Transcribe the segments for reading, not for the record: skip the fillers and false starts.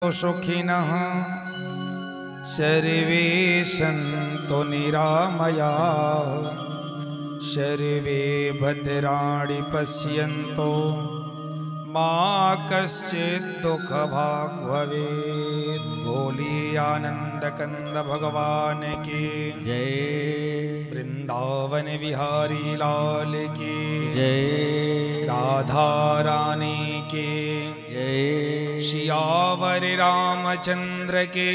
सुखिनः सर्वे सन्तु निरामयाः सर्वे भद्राणि पश्यन्तु मा कश्चित् दुःखभाग् भवेत्। बोली आनंद कंद भगवान की जय, वृंदावन विहारी लाल की जय, राधा रानी की जय, सियावर रामचंद्र के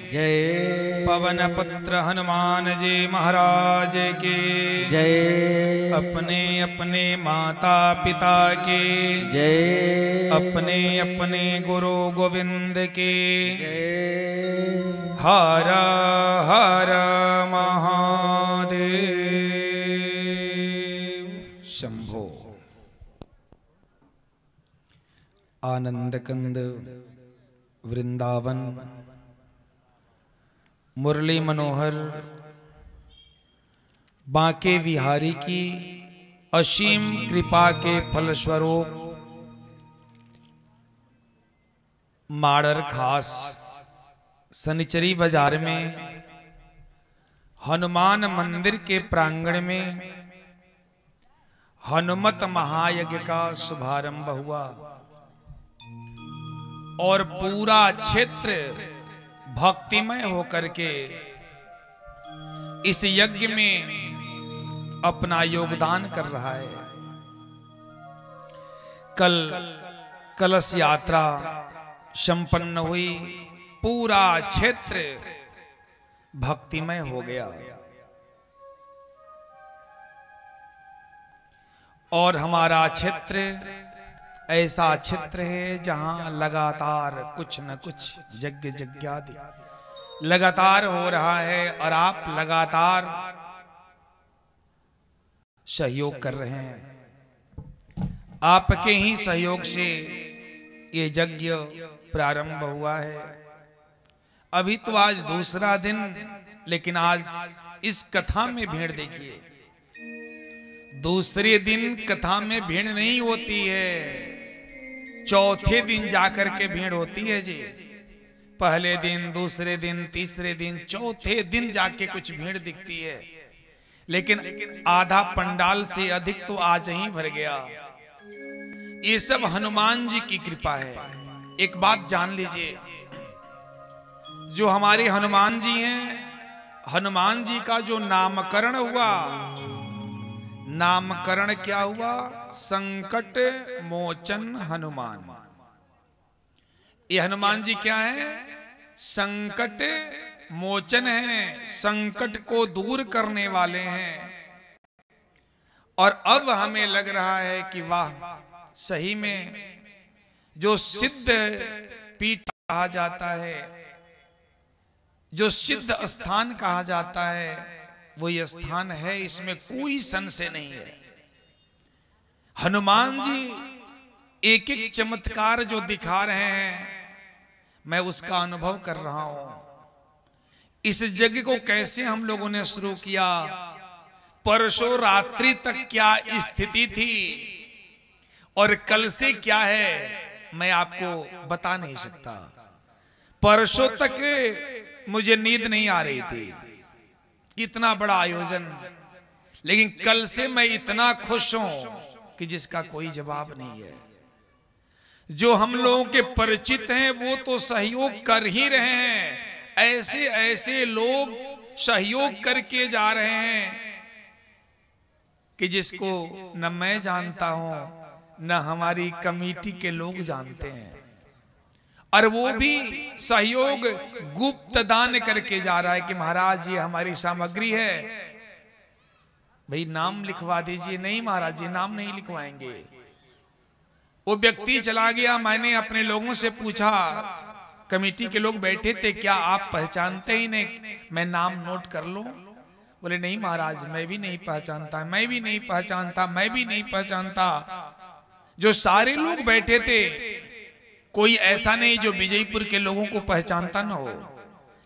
जय, पवन पुत्र हनुमान जी महाराज के जय, अपने अपने माता पिता के जय, अपने अपने गुरु गोविंद के जय। हर हर महादेव शंभो। आनंद कंद वृंदावन मुरली मनोहर बांके विहारी की असीम कृपा के फलस्वरूप माड़र खास सनिचरी बाजार में हनुमान मंदिर के प्रांगण में हनुमत महायज्ञ का शुभारंभ हुआ और पूरा क्षेत्र भक्तिमय होकर के इस यज्ञ में अपना योगदान कर रहा है। कल कलश यात्रा संपन्न हुई, पूरा क्षेत्र भक्तिमय हो गया और हमारा क्षेत्र ऐसा क्षेत्र है जहां लगातार कुछ न कुछ यज्ञ यज्ञादि लगातार हो रहा है और आप लगातार सहयोग कर रहे हैं। आपके ही सहयोग से ये यज्ञ प्रारंभ हुआ है। अभी तो आज दूसरा दिन, लेकिन आज इस कथा में भीड़ देखिए। दूसरे दिन कथा में भीड़ नहीं होती है, चौथे दिन जाकर के भीड़ होती है जी। पहले दिन, दूसरे दिन, तीसरे दिन, चौथे दिन जाके कुछ भीड़ दिखती है, लेकिन आधा पंडाल से अधिक तो आज ही भर गया। ये सब हनुमान जी की कृपा है। एक बात जान लीजिए, जो हमारे हनुमान जी हैं, हनुमान जी का जो नामकरण हुआ, नामकरण क्या हुआ? संकट मोचन हनुमान। ये हनुमान जी क्या है? संकट मोचन है, संकट को दूर करने वाले हैं। और अब हमें लग रहा है कि वाह, सही में जो सिद्ध पीठ कहा जाता है, जो सिद्ध स्थान कहा जाता है, वो ये स्थान है, इसमें कोई संशय नहीं है। हनुमान जी एक एक चमत्कार जो दिखा रहे हैं, मैं उसका अनुभव कर रहा हूं। इस यज्ञ को कैसे हम लोगों ने शुरू किया, परसों रात्रि तक क्या स्थिति थी और कल से क्या है, मैं आपको बता नहीं सकता। परसों तक मुझे नींद नहीं आ रही थी, इतना बड़ा आयोजन, लेकिन कल से मैं इतना खुश हूं कि जिसका कोई जवाब नहीं है। जो हम लोगों के परिचित हैं वो तो सहयोग कर ही रहे हैं, ऐसे ऐसे लोग सहयोग करके जा रहे हैं कि जिसको न मैं जानता हूं न हमारी कमेटी के लोग जानते हैं, और वो भी सहयोग गुप्त दान करके जा रहा है कि महाराज ये हमारी सामग्री है, भाई नाम लिखवा दीजिए। नहीं महाराज जी, नाम नहीं लिखवाएंगे। वो व्यक्ति चला गया। मैंने अपने लोगों से पूछा, कमेटी के लोग बैठे थे, क्या आप पहचानते ही नहीं, मैं नाम नोट कर लूं? बोले नहीं महाराज, मैं भी नहीं पहचानता, मैं भी नहीं पहचानता, मैं भी नहीं पहचानता। जो सारे लोग बैठे थे, कोई ऐसा नहीं जो विजयपुर के लोगों को पहचानता ना हो,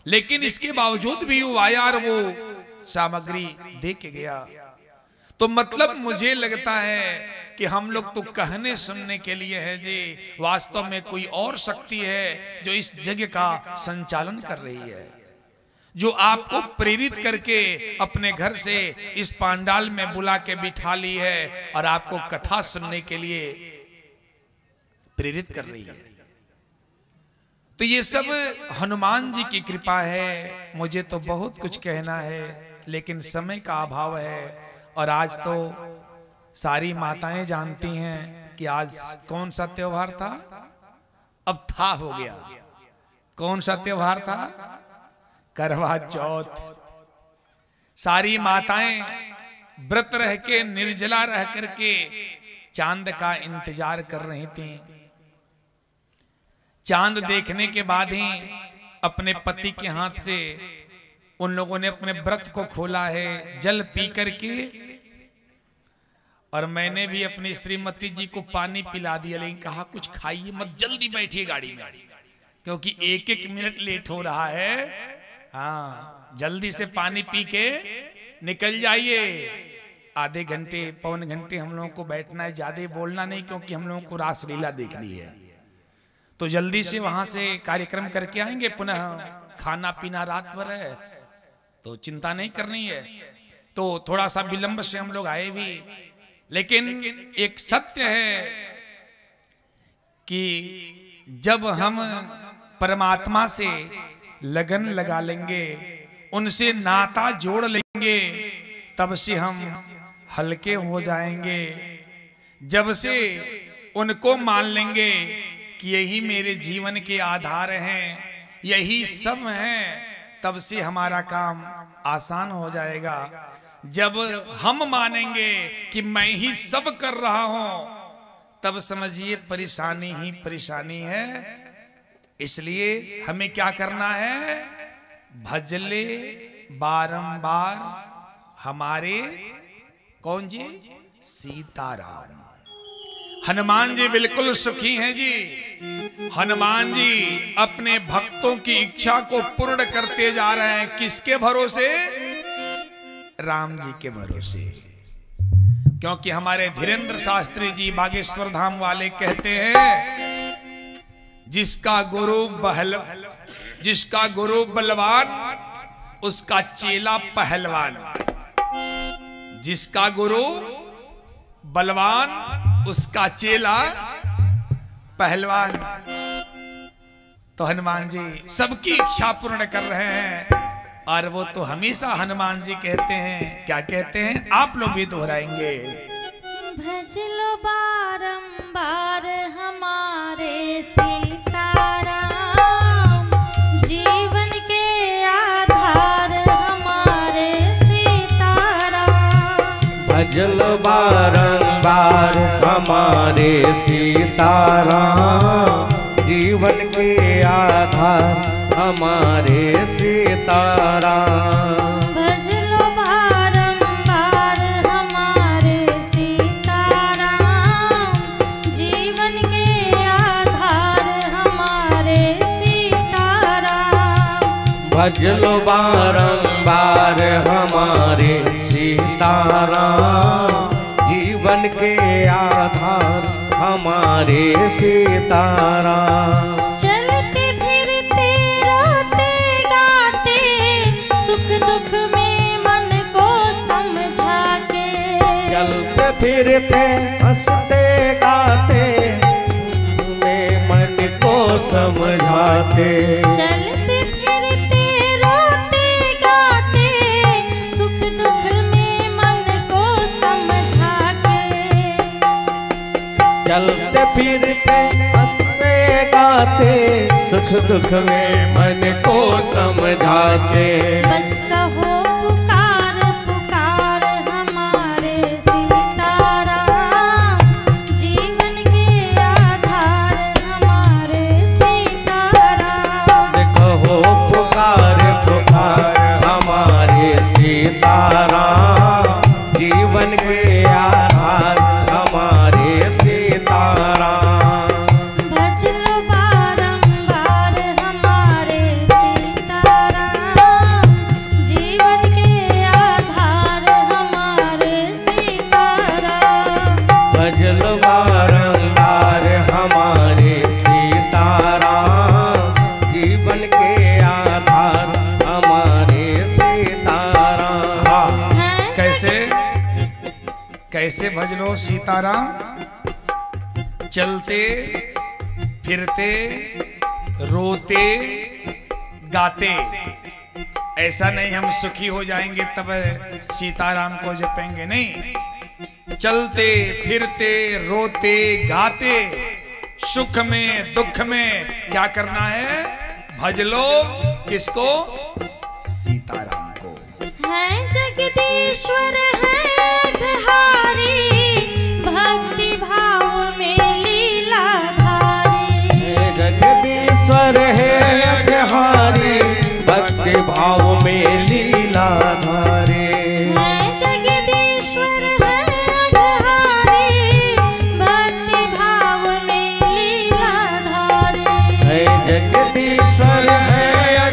लेकिन इसके बावजूद भी वो आया और वो सामग्री दे के गया। तो मतलब मुझे लगता है कि हम लोग तो कहने सुनने के लिए है जी, वास्तव में कोई और शक्ति है जो इस जगह का संचालन कर रही है, जो आपको प्रेरित करके अपने घर से इस पांडाल में बुला के बिठा ली है और आपको कथा सुनने के लिए प्रेरित कर रही है। तो ये सब हनुमान जी की कृपा है। मुझे तो बहुत कुछ कहना है लेकिन समय का अभाव है। और आज तो सारी माताएं जानती हैं कि आज कौन सा त्योहार था, अब था हो गया। कौन सा त्योहार था? करवा चौथ। सारी माताएं व्रत रह के, निर्जला रह करके चांद का इंतजार कर रही थीं। चांद देखने के बाद ही अपने पति के हाथ से उन लोगों ने अपने व्रत को खोला है, जल पी करके। और मैंने भी अपनी श्रीमती जी को पानी पिला दिया, लेकिन कहा कुछ खाइए मत, जल्दी बैठिए गाड़ी में, क्योंकि एक एक मिनट लेट हो रहा है। हाँ, जल्दी से पानी पी के निकल जाइए। आधे घंटे पौन घंटे हम लोगों को बैठना है, ज्यादा बोलना नहीं, क्योंकि हम लोगों को रासलीला देखनी है। तो जल्दी से वहां से कार्यक्रम करके आएंगे, पुनः खाना पीना रात भर है, तो चिंता नहीं करनी है। तो थोड़ा सा विलंब से हम लोग आए भी, लेकिन एक सत्य है कि जब हम परमात्मा से लगन लगा लेंगे, उनसे नाता जोड़ लेंगे, तब से हम हल्के हो जाएंगे। जब से उनको मान लेंगे कि यही मेरे जीवन के आधार हैं, यही सब हैं, तब से हमारा काम आसान हो जाएगा। जब हम मानेंगे कि मैं ही सब कर रहा हूं, तब समझिए परेशानी ही परेशानी है। इसलिए हमें क्या करना है? भजले बारंबार हमारे कौन जी? सीताराम। हनुमान जी बिल्कुल सुखी हैं जी। हनुमान जी अपने भक्तों की इच्छा को पूर्ण करते जा रहे हैं। किसके भरोसे? राम जी के भरोसे। क्योंकि हमारे धीरेन्द्र शास्त्री जी बागेश्वर धाम वाले कहते हैं, जिसका गुरु बलवान उसका चेला पहलवान। जिसका गुरु बलवान उसका चेला पहलवान। तो हनुमान जी सबकी इच्छा पूर्ण कर रहे हैं। और वो तो हमेशा हनुमान जी कहते हैं, क्या कहते हैं? आप लोग भी दोहराएंगे। भज लो बारंबार हमारे सीताराम, जीवन के आधार हमारे सीताराम। भज लो बारंबार हमारे सीताराम, जीवन के आधार हमारे सीताराम। भज लो बारंबार हमारे सीताराम, जीवन के आधार हमारे सीताराम। भज लो बारंबार हमारे सीताराम, जीवन के आधार हमारे सीताराम। चलते फिरते रोते गाते, सुख दुख में मन को समझा के। चलते फिरते हंसते गाते, में मन को समझाते। चलते फिरते रोते गाते, सुख दुख में मन को समझा के। चलते फिरते हंसते गाते, सुख दुख में मन को समझाते। बस कहो पुकार पुकार हमारे सीताराम, जीवन के आधार हमारे सीताराम। कहो पुकार पुकार हमारे सीताराम, जीवन के आधार हमारे सीताराम। भज लो बारंबार हमारे सीताराम, जीवन कैसे भज लो सीताराम? चलते फिरते रोते गाते। ऐसा नहीं हम सुखी हो जाएंगे तब सीताराम को जपेंगे, नहीं। चलते फिरते रोते गाते, सुख में दुख में क्या करना है? भज लो किसको? सीताराम को। है जगदीश्वर है घहारी, भक्ति भाव में लीला धारी। जगदीश्वर है घहारी, भक्ति भाव में लीला धारी। है जगदीश्वर है घहारी, भक्ति भाव में लीला धारी। है जगदीश्वर है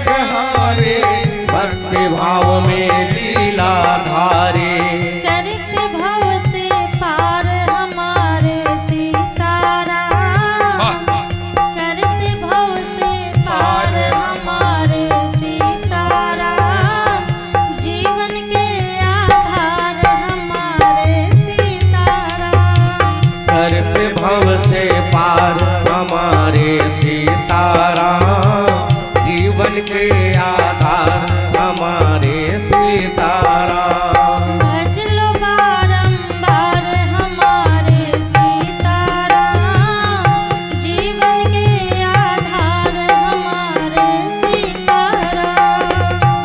घहारी, भक्ति भाव में लीला धारी। करते भव से पार हमारे सीताराम, करते भव से पार हमारे सीताराम। जीवन के आधार हमारे सीताराम, करते भव से पार हमारे सीताराम। जीवन के आधार हमारे सीताराम। भज लो बारंबार हमारे सीताराम। जीवन के आधार हमारे सीताराम,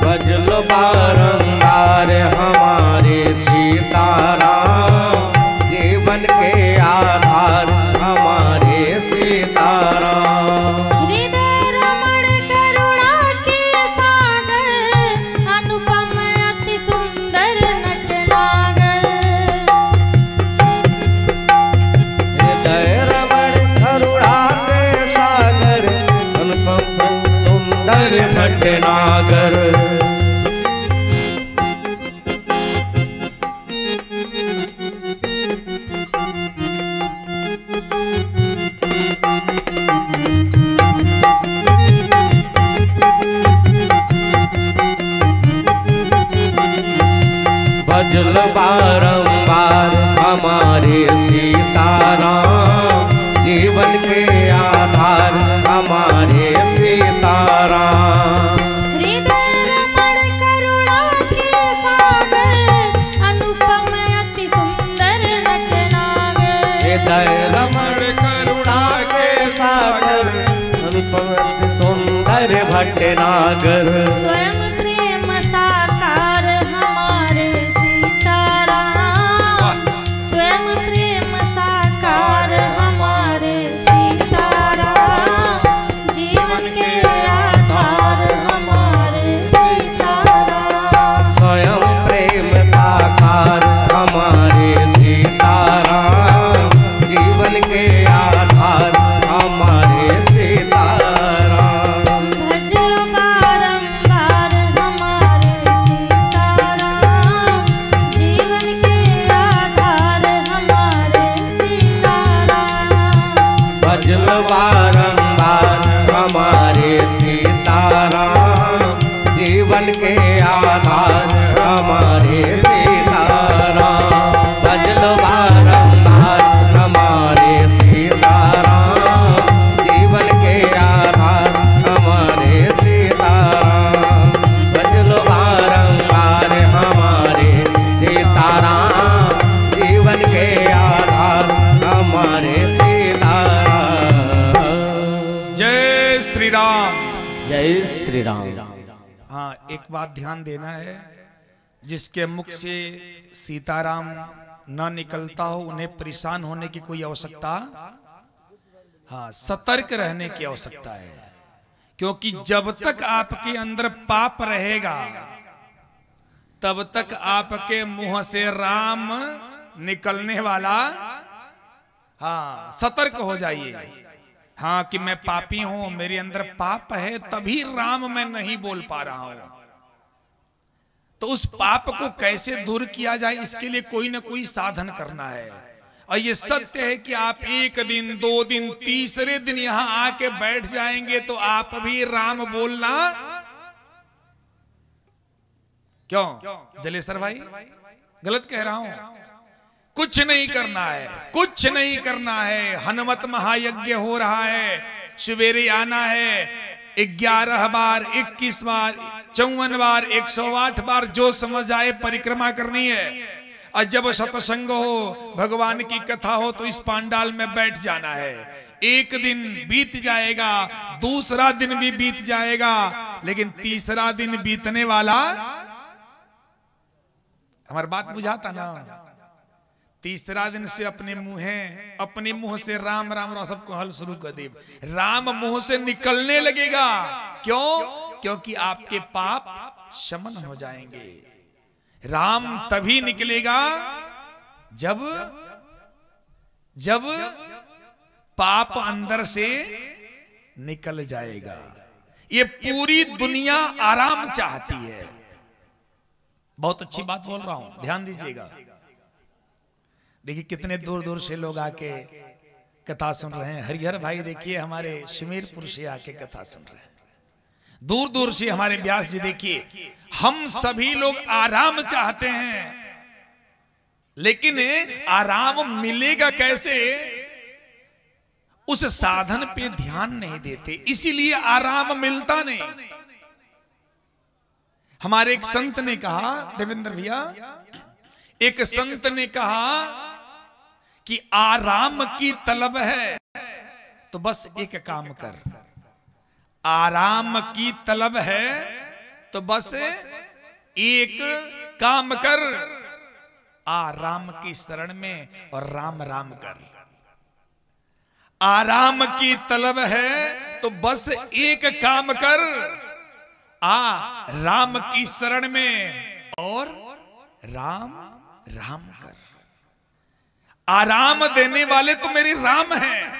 भज लो बारंबार हमारे सीताराम। जीवन के आधार हमारे सीताराम। हृदय रमण करुणा के सागर, अनुपम अति सुंदर नटनागर। हृदय रमण करुणा के सागर, अनुपम सुंदर भटनागर। भजल बारंबार हमारे सीताराम। जीवन के आधार हमारे सीताराम। हृदय रमण करुणा के सागर, अनुपम अति सुंदर नटनागर। हृदय रमण करुणा के सागर, अनुपम सुंदर भटनागर। स्वयं प्रेम साकार हमारे सीताराम, स्वयं प्रेम साकार हमारे सीताराम। जीवन के आधार हमारे सीताराम, स्वयं प्रेम साकार हमारे सीताराम। जीवन के आधार हमारे सीताराम। भज लो बारंबार हमारे सीताराम। जीवन के आधार हमारे सीताराम, भजल बारंबार हमारे सीताराम। जीवन के आधार हमारे सीताराम। भजल बारंबार हमारे सीताराम। जीवन के आधार हमारे सीताराम। भजल बारंबार हमारे सीताराम। जीवन के आधार हमारे सीताराम। जय श्री राम। जय श्री राम। हाँ, एक बात ध्यान देना है, जिसके मुख से सीताराम न निकलता हो उन्हें परेशान होने की कोई आवश्यकता, हाँ, सतर्क रहने की आवश्यकता है। क्योंकि जब तक आपके अंदर पाप रहेगा तब तक आपके मुंह से राम निकलने वाला, हाँ, सतर्क हो जाइए। हाँ, कि मैं पापी हूं, मेरे अंदर पाप है, तभी राम मैं नहीं बोल पा रहा हूं। तो उस पाप को कैसे दूर किया जाए, इसके लिए कोई ना कोई साधन करना है। और ये सत्य है कि आप एक दिन, 2 दिन, तीसरे दिन यहां आके बैठ जाएंगे तो आप भी राम बोलना, क्यों जलेसर भाई, गलत कह रहा हूं? कुछ नहीं करना है, कुछ नहीं करना है। हनुमत महायज्ञ हो रहा है, सवेरे आना है 11 बार, 21 बार, 54 बार, 108 बार, जो समझ आए परिक्रमा करनी है। और जब सत्संग हो, भगवान की कथा हो, तो इस पांडाल में बैठ जाना है। एक दिन बीत जाएगा, दूसरा दिन भी बीत जाएगा, लेकिन तीसरा दिन बीतने वाला, हमारी बात बुझाता ना, तीसरा दिन से अपने मुंह से राम राम राम सबको हल शुरू कर दे। राम मुंह से निकलने लगेगा। क्यों? क्योंकि आपके पाप शमन हो जाएंगे। राम तभी निकलेगा जब पाप अंदर से निकल जाएगा। ये पूरी दुनिया आराम चाहती है। बहुत अच्छी बात बोल रहा हूं, ध्यान दीजिएगा। देखिए कितने दूर दूर से लोग आके कथा सुन रहे हैं। हरिहर भाई देखिए हमारे सुमेरपुर से आके कथा सुन रहे हैं। दूर दूर से हमारे व्यास जी देखिए। हम सभी लोग आराम चाहते हैं, लेकिन आराम मिलेगा कैसे, उस साधन पे ध्यान नहीं देते, इसीलिए आराम मिलता नहीं। हमारे एक संत ने कहा, देवेंद्र भैया, एक संत ने कहा कि आराम की तलब है तो बस एक काम कर। आराम की तलब है तो बस एक काम कर, आराम की शरण में और राम राम कर। आराम की तलब है तो बस एक काम कर, राम की शरण में और राम राम कर। आराम देने वाले तो मेरे राम हैं,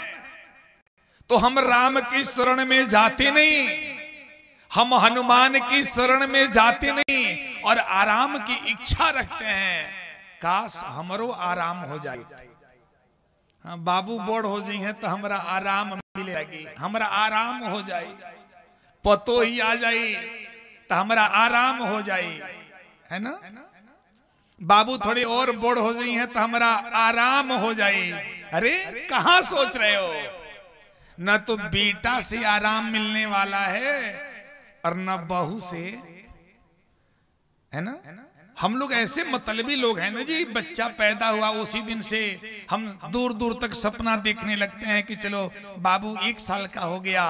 तो हम राम की शरण में जाते नहीं, हम हनुमान की शरण में जाते नहीं, और आराम की इच्छा रखते हैं। काश हमरो आराम हो जाए। हाँ, बाबू बोर्ड हो जाए हैं तो हमारा आराम मिलेगी, हमारा आराम हो जाए। पतो ही आ जाए तो हमारा आराम हो जाए, है ना। बाबू थोड़ी और बोर्ड हो जाए हैं तो हमारा आराम हो जाए। अरे कहां सोच रहे हो, न तो बेटा से आराम मिलने वाला है और न बहू से, है ना। हम लोग ऐसे मतलबी लोग हैं ना जी। बच्चा पैदा हुआ उसी दिन से हम दूर दूर तक सपना देखने लगते हैं कि चलो बाबू 1 साल का हो गया,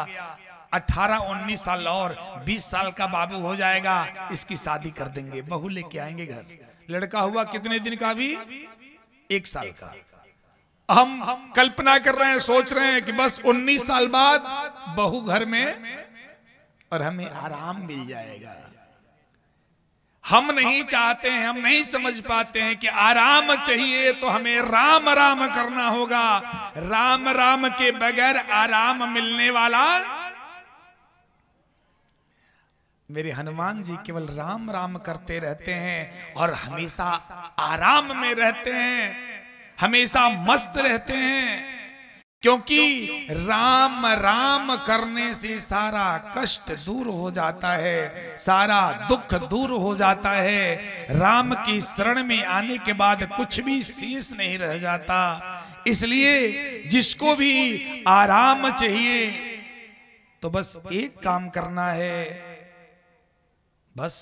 18-19 साल और 20 साल का बाबू हो जाएगा, इसकी शादी कर देंगे, बहू लेके आएंगे घर। लड़का हुआ कितने दिन का, भी 1 साल का। हम कल्पना कर रहे हैं, सोच रहे हैं कि बस 19 साल बाद बहू घर में और हमें आराम मिल जाएगा। हम नहीं चाहते हैं, हम नहीं समझ पाते हैं कि आराम चाहिए तो हमें राम राम करना होगा। राम राम के बगैर आराम मिलने वाला, मेरे हनुमान जी केवल राम राम करते रहते हैं और हमेशा आराम में रहते हैं, हमेशा मस्त रहते हैं। क्योंकि राम राम करने से सारा कष्ट दूर हो जाता है, सारा दुख दूर हो जाता है। राम की शरण में आने के बाद कुछ भी शेष नहीं रह जाता। इसलिए जिसको भी आराम चाहिए तो बस एक काम करना है, बस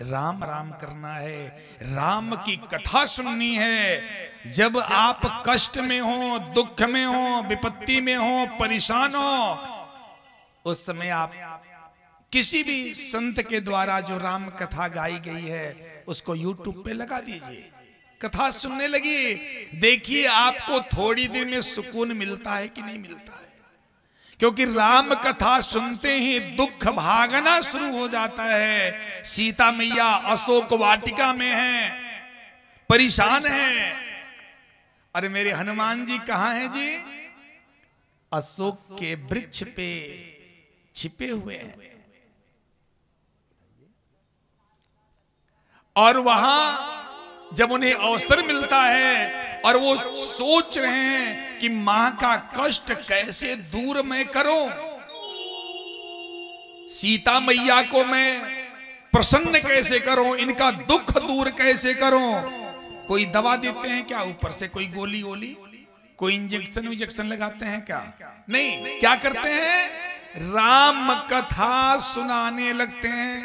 राम राम करना है, राम की कथा सुननी है। जब आप कष्ट में हो, दुख में हो, विपत्ति में हो, परेशान हो, उस समय आप किसी भी संत के द्वारा जो राम कथा गाई गई है उसको YouTube पे लगा दीजिए, कथा सुनने लगी। देखिए आपको थोड़ी देर में सुकून मिलता है कि नहीं मिलता है। क्योंकि राम कथा सुनते ही दुख भागना शुरू हो जाता है। सीता मैया अशोक वाटिका में हैं, परेशान हैं। अरे मेरे हनुमान जी कहाँ हैं जी? अशोक के वृक्ष पे छिपे हुए हैं। और वहां जब उन्हें अवसर मिलता है और वो सोच रहे हैं कि मां का कष्ट कैसे दूर मैं करूं, सीता मैया को मैं प्रसन्न कैसे करूं, इनका दुख दूर कैसे करूं, कोई दवा देते हैं क्या ऊपर से, कोई गोली वोली, कोई इंजेक्शन लगाते हैं क्या? नहीं, क्या करते हैं? राम कथा सुनाने लगते हैं।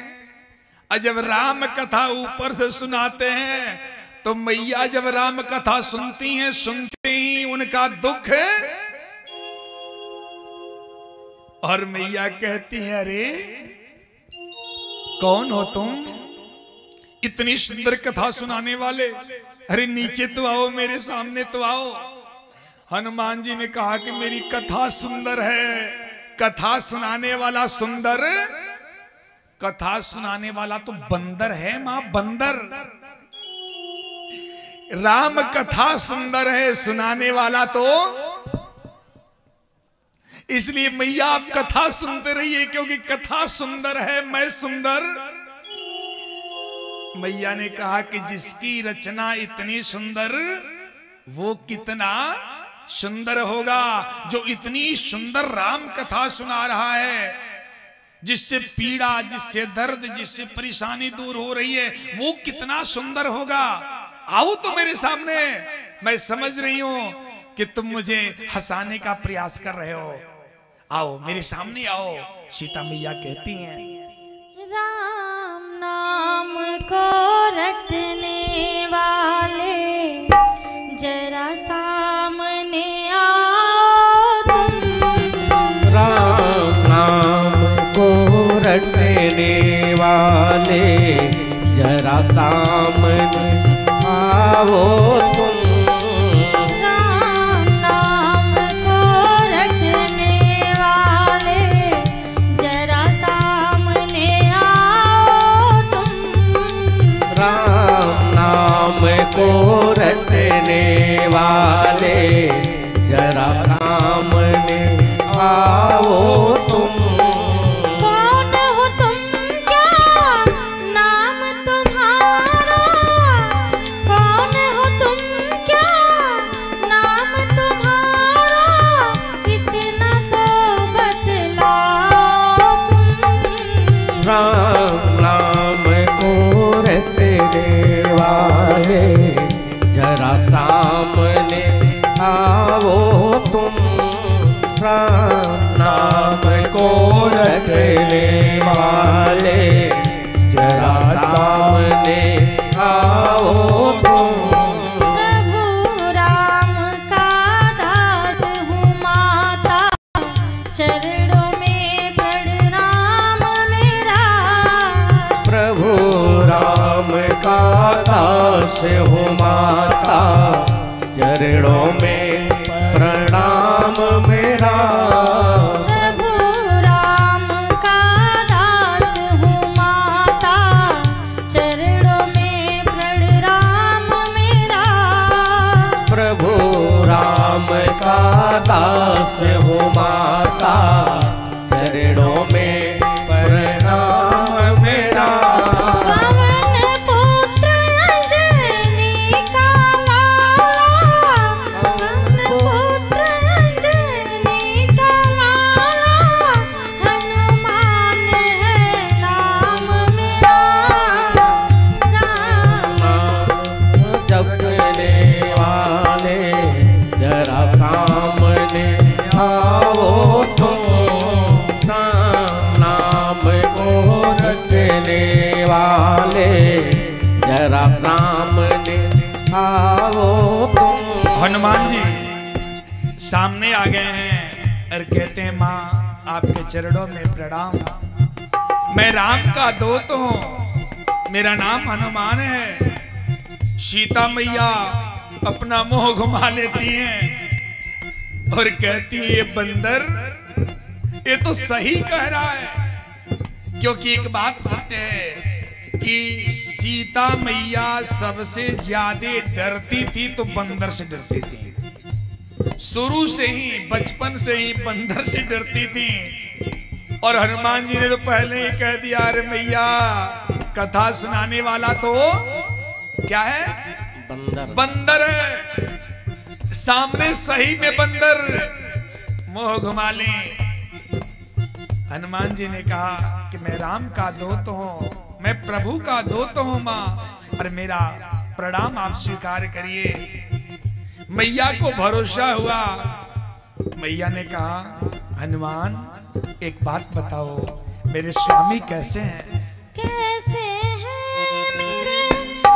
और जब राम कथा ऊपर से सुनाते हैं तो मैया जब राम कथा सुनती हैं, सुनते ही उनका दुख, और मैया कहती है अरे कौन हो तुम, इतनी सुंदर कथा सुनाने वाले, अरे नीचे तो आओ, मेरे सामने तो आओ। हनुमान जी ने कहा कि मेरी कथा सुंदर है। कथा सुनाने वाला सुंदर, कथा सुनाने वाला तो बंदर है मां, बंदर। राम कथा सुंदर है, सुनाने वाला तो, इसलिए मैया आप कथा सुनते रहिए, क्योंकि कथा सुंदर है, मैं सुंदर। मैया ने कहा कि जिसकी रचना इतनी सुंदर, वो कितना सुंदर होगा जो इतनी सुंदर राम कथा सुना रहा है, जिससे पीड़ा, जिससे दर्द, जिससे परेशानी दूर हो रही है, वो कितना सुंदर होगा। आओ तो मेरे सामने, मैं समझ रही हूं कि तुम मुझे हंसाने का प्रयास कर रहे हो, आओ मेरे सामने आओ। सीता मैया कहती हैं राम नाम को रटने वाले जरा सामने आओ तुम। राम नाम को रटने वाले जरा सामने आओ तुम। राम नाम को रटने वाले जरा सामने आओ तुम। राम नाम को रटने वाले जरा सामने आओ तुम। कौन हो तुम, क्या नाम तुम्हारा, कौन हो तुम, क्या नाम तुम्हारा, इतना तो बतलाओ तुम। राम नाम को रटने वाले जरा सामने आओ तुम। राम नाम को रटने वाले जरा सामने आओ तुम। प्रभु राम का दास हूँ माता, चरणों में प्रणाम मेरा। प्रभु राम का दास हो माता, चरणों में प्रणाम मेरा। प्रभु राम का दास हूँ माता, चरणों में प्रणाम मेरा। प्रभु राम का दास हो माता, चरणों में प्रणाम मेरा। पवन पुत्र अंजनी का लाला, पवन पुत्र अंजनी का लाला, हनुमान है नाम मेरा। राम जपने वाले जरा सामने आओ तुम। राम नाम को रटने वाले जरा सामने आओ तुम। हनुमान जी सामने आ गए हैं और कहते हैं माँ आपके चरणों में प्रणाम। मैं राम का दूत हूँ, मेरा नाम हनुमान है। सीता मैया अपना मुंह घुमा लेती हैं और कहती है ये बंदर ये तो सही कह रहा है, क्योंकि एक बात सत्य है कि सीता मैया सबसे ज्यादा डरती थी तो बंदर से डरती थी। शुरू से ही, बचपन से ही बंदर से डरती थी। और हनुमान जी ने तो पहले ही कह दिया अरे मैया कथा सुनाने वाला तो क्या है, बंदर बंदर है। सामने सही में बंदर मुंह घुमा ले। हनुमान जी ने कहा कि मैं राम का दूत हूं, मैं प्रभु का दूत हूं मां, और मेरा प्रणाम आप स्वीकार करिए। मैया को भरोसा हुआ। मैया ने कहा, हनुमान एक बात बताओ, मेरे स्वामी कैसे हैं? कैसे हैं मेरे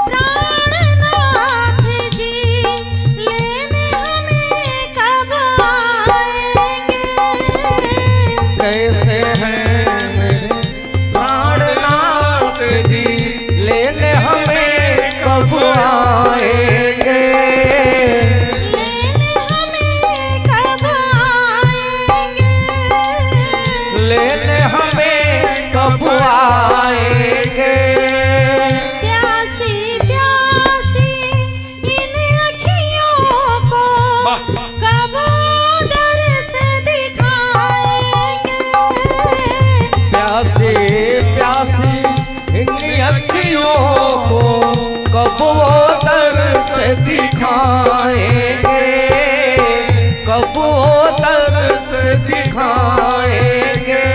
प्राणनाथ जी, लेने हमें कब आएंगे? कैसे हैं मेरे प्राणनाथ जी, लेने हमें कब आएंगे? लेने हमें कब आएंगे? लेने हमें कब आएंगे? प्यासी प्यासी इन अखियों को कब दर्श दिखाएंगे? प्यासी प्यासी इन अखियों को कब वो दर्श दिखाएंगे? कब वो दर्श दिखाएंगे?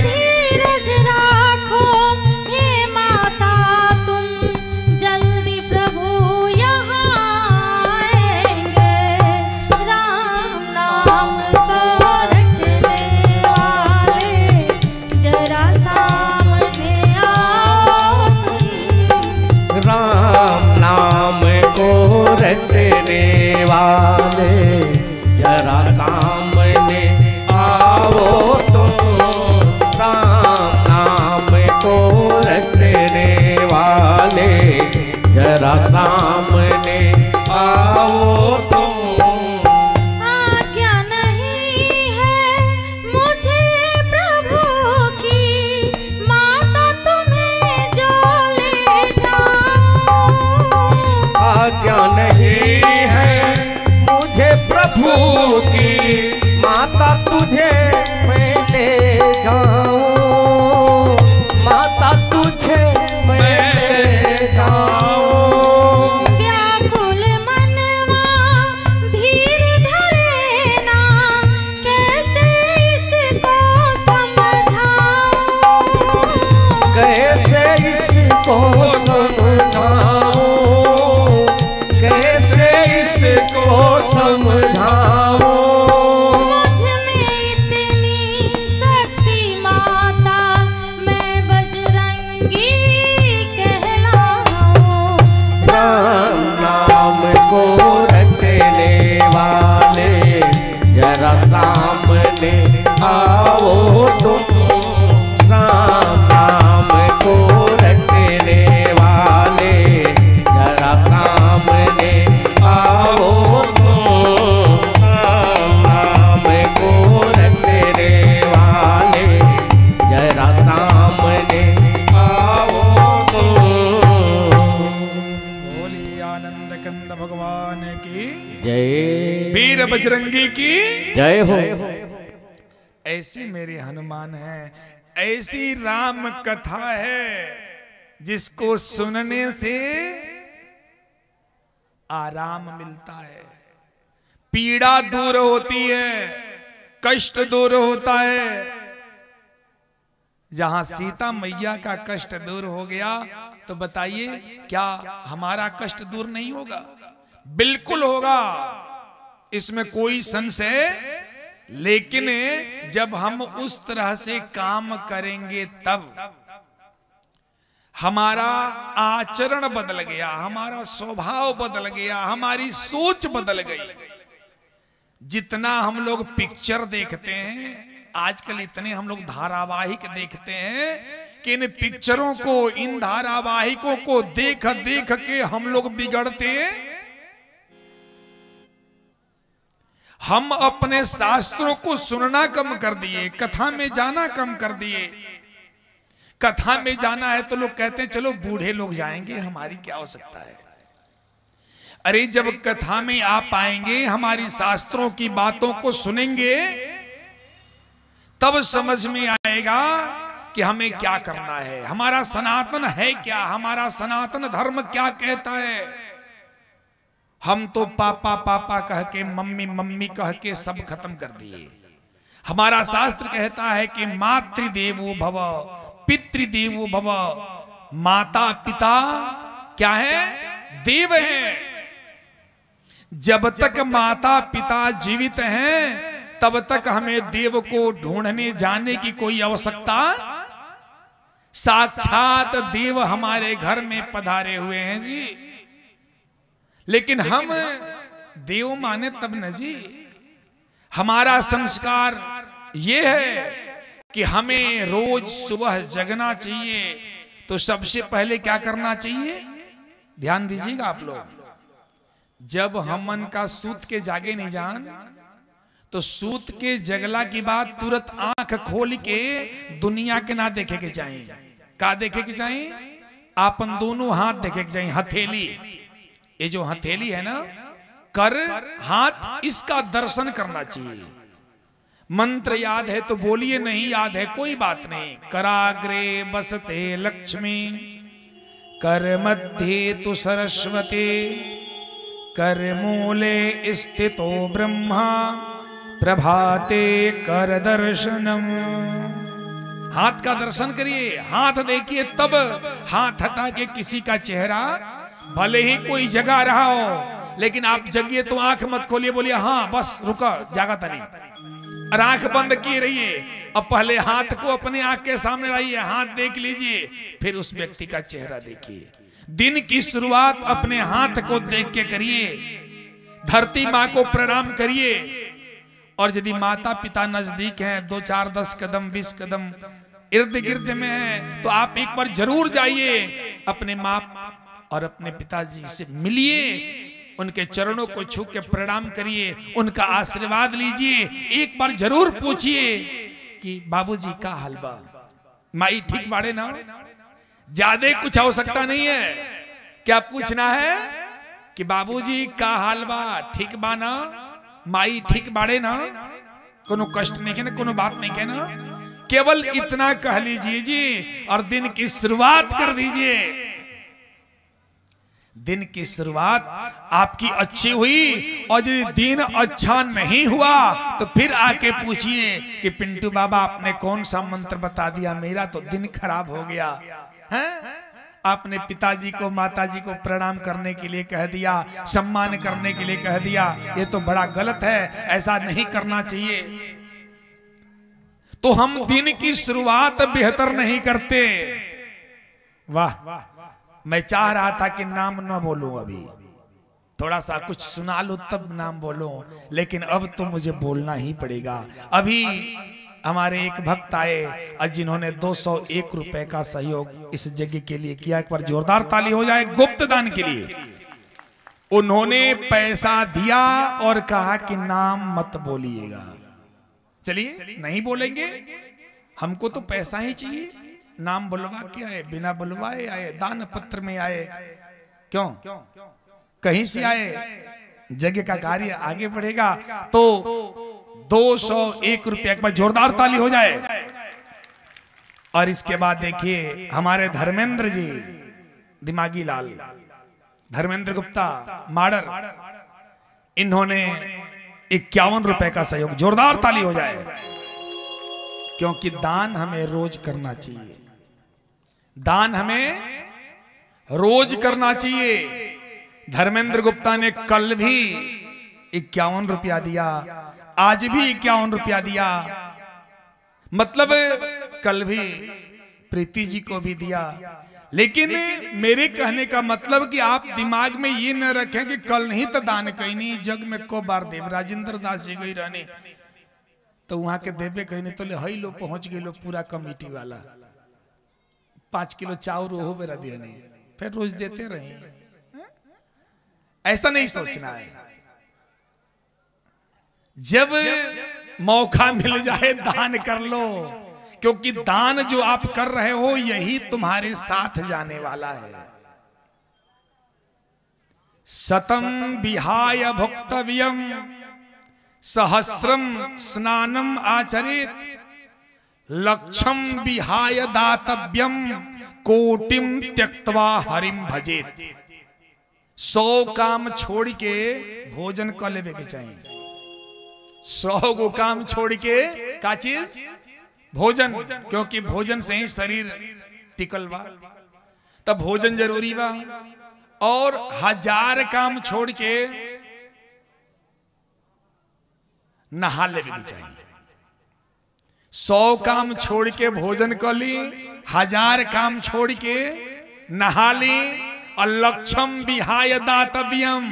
धीरज राखो हे माता तुम, जल्दी प्रभु यहाँ आएंगे। राम नाम को रटने वाले जरा सामने आओ तुम। राम नाम को रटने वाले जरा सामने आओ तुम। राम नाम को रटने वाले जरा सामने आओ तुम। आज्ञा नहीं है मुझे प्रभु की, माता तुम्हें जो ले जाऊं। आज्ञा नहीं है मुझे प्रभु की, माता तुझे मैं ले जाऊं। माता तुझे मैं ले जाऊं। व्याकुल मनवा धीर धरे ना, कैसे इसको समझाऊं। कैसे इसको समझाऊं? कैसे इसको समझाऊं? मुझ में इतनी शक्ति माता, मैं बजरंगी कहलाऊं। राम नाम को रटने वाले जरा सामने आओ तुम। राम नाम को रटने वाले जरा सामने आओ तुम। राम नाम को रटने वाले जरा सामने आओ तुम। बोली आनंद कंद भगवान की, जय वीर बजरंगी की। जय हो। ऐसे मेरे हनुमान हैं, ऐसी राम कथा है जिसको सुनने से आराम मिलता है, पीड़ा दूर होती है, कष्ट दूर होता है। जहां सीता मैया का कष्ट दूर हो गया, तो बताइए क्या हमारा कष्ट दूर नहीं होगा? बिल्कुल होगा, इसमें कोई संशय। लेकिन जब हम उस तरह से काम करेंगे तब हमारा आचरण बदल गया, हमारा स्वभाव बदल गया, हमारी सोच बदल गई। जितना हम लोग पिक्चर देखते हैं आजकल, इतने हम लोग धारावाहिक देखते हैं कि इन पिक्चरों को, इन धारावाहिकों को देख देख के हम लोग बिगड़ते हैं। हम अपने शास्त्रों को सुनना कम कर दिए, कथा में जाना कम कर दिए। कथा में जाना है तो लोग कहते हैं चलो बूढ़े लोग जाएंगे, हमारी क्या हो सकता है। अरे जब कथा में आप आएंगे, हमारी शास्त्रों की बातों को सुनेंगे, तब समझ में आएगा कि हमें क्या करना है, हमारा सनातन है क्या, हमारा सनातन धर्म क्या कहता है। हम तो पापा पापा कह के, मम्मी मम्मी कह के सब खत्म कर दिए। हमारा शास्त्र कहता है कि मातृदेवो भव, पितृदेवो भव। माता पिता क्या है? देव हैं। जब तक माता पिता जीवित हैं तब तक हमें देव को ढूंढने जाने की कोई आवश्यकता, साक्षात देव हमारे घर में पधारे हुए हैं जी। लेकिन हम देव माने तब न जी। हमारा संस्कार ये है कि हमें रोज सुबह जगना चाहिए। तो सबसे पहले क्या करना चाहिए, ध्यान दीजिएगा आप लोग। जब हमन का सूत के जागे नहीं जान, तो सूत के जगला की बात तुरंत आंख खोल के दुनिया के ना देखे के चाहिए। का देखे के चाहिए, आपन दोनों हाथ देखे के चाहिए। हथेली, ये जो हथेली है ना, कर हाथ, इसका दर्शन करना चाहिए। मंत्र याद है तो बोलिए, नहीं याद है कोई बात नहीं। कराग्रे बसते लक्ष्मी, कर मध्य तु सरस्वती, कर मूले स्थितो ब्रह्मा, प्रभाते कर दर्शनम। हाथ का दर्शन करिए, हाथ देखिए, तब हाथ हटा के किसी का चेहरा, भले ही कोई जगा रहा हो, लेकिन आप जगिए तो आंख मत खोलिए, बोलिए हाँ बस रुका, जागा था नहीं, और आंख बंद किए रहिए। अब पहले हाथ को अपने आंख के सामने लाइए, हाथ देख लीजिए, फिर उस व्यक्ति का चेहरा देखिए। दिन की शुरुआत अपने हाथ को देख के करिए। धरती माँ को प्रणाम करिए। और यदि माता पिता नजदीक हैं, 2 4 10 कदम 20 कदम इर्द गिर्द में है, तो आप एक बार जरूर जाइए, अपने माँ और अपने पिताजी से मिलिए, उनके चरणों को छू के प्रणाम करिए, उनका आशीर्वाद लीजिए। एक बार जरूर पूछिए कि बाबूजी का हाल बा, माई ठीक बाड़े ना। ज्यादा कुछ आवश्यकता नहीं है। क्या पूछना है कि बाबूजी का हाल बा, ठीक बा ना, माई ठीक बाड़े ना, कोनो कष्ट नहीं है ना, कोनो बात नहीं है ना। केवल इतना कह लीजिए जी, और दिन की शुरुआत कर दीजिए। दिन की शुरुआत आपकी अच्छी हुई, और यदि दिन अच्छा नहीं हुआ तो फिर आके पूछिए कि पिंटू बाबा आपने कौन सा मंत्र बता दिया, मेरा तो दिन खराब हो गया है। आपने पिताजी को माताजी को प्रणाम करने के लिए कह दिया, सम्मान करने के लिए कह दिया, ये तो बड़ा गलत है, ऐसा नहीं करना चाहिए। तो हम दिन की शुरुआत बेहतर नहीं करते। वाह, मैं चाह रहा था कि नाम न बोलूं, अभी थोड़ा सा कुछ सुना लो तब नाम बोलूं, लेकिन अब तो मुझे बोलना ही पड़ेगा। अभी हमारे एक भक्त आए और जिन्होंने 201 रुपए का सहयोग इस जगह के लिए किया। एक बार जोरदार ताली हो जाए गुप्त दान के लिए। उन्होंने पैसा दिया और कहा कि नाम मत बोलिएगा। चलिए नहीं बोलेंगे, हमको तो पैसा ही चाहिए। नाम बुलवा के आए, बिना बुलवाए आए, दान पत्र में आए, क्यों कहीं से आए, जगह का कार्य आगे बढ़ेगा। तो 201 रुपये, एक बार जोरदार ताली हो जाए। और इसके बाद देखिए हमारे धर्मेंद्र जी, दिमागी लाल धर्मेंद्र गुप्ता माडर, इन्होंने 51 रुपए का सहयोग, जोरदार ताली हो जाए। क्योंकि दान हमें रोज करना चाहिए, दान हमें रोज करना चाहिए। धर्मेंद्र गुप्ता ने कल भी 51 रुपया दिया, आज भी 51 रुपया दिया, मतलब कल भी प्रीति जी को भी दिया। लेकिन मेरे कहने का मतलब कि आप दिमाग में ये न रखें कि कल नहीं तो दान कहीं नहीं, जग में को बार देव राजेंद्र दास जी गई रहने तो वहां के देवे कहीं नहीं, तो ले हई लो पहुंच गए लो पूरा कमेटी वाला 5 किलो चाउर हो बेरा दिया नहीं, फिर रोज देते रहे। ऐसा नहीं सोचना है। जब मौका मिल जाए दान कर लो, क्योंकि दान जो आप कर रहे हो यही तुम्हारे साथ जाने वाला है। शतम विहाय भुक्तव्यम सहस्रम स्नानम आचरित, लक्षम विहाय दातव्यम कोटिम त्यक्त्वा हरिम भजेत। 100 काम छोड़ के भोजन कर लेवे के चाहिए। 100 गो काम छोड़ के का चीज, भोजन, क्योंकि भोजन से ही शरीर टिकल बा, तब भोजन जरूरी बा। और 1000 काम छोड़ के नहा ले भी चाहिए। 100 काम छोड़ के भोजन कर ली, 1000 काम छोड़ के नहा ली। और लक्षम विहाय दातव्यम,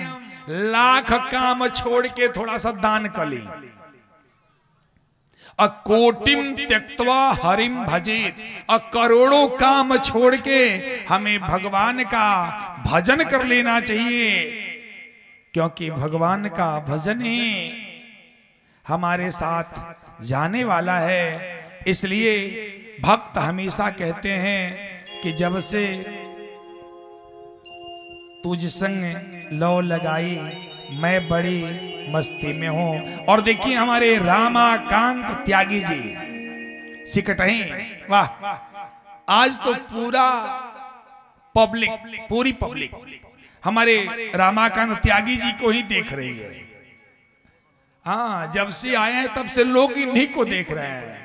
लाख काम छोड़ के थोड़ा सा दान कर ली। कोटिम त्यक्त्वा हरिम भजेत, करोड़ों काम छोड़ के हमें भगवान का भजन कर लेना चाहिए, क्योंकि भगवान का भजन ही हमारे साथ जाने वाला है। इसलिए भक्त हमेशा कहते हैं कि जब से तुझ संग लौ लगाई मैं बड़ी मस्ती में हूं। और देखिए हमारे रामाकांत त्यागी जी सिकटही, वाह, आज तो पूरी पब्लिक हमारे रामाकांत त्यागी जी को ही देख रही है। हाँ, जब से आए हैं तब से लोग इन्हीं को देख रहे हैं,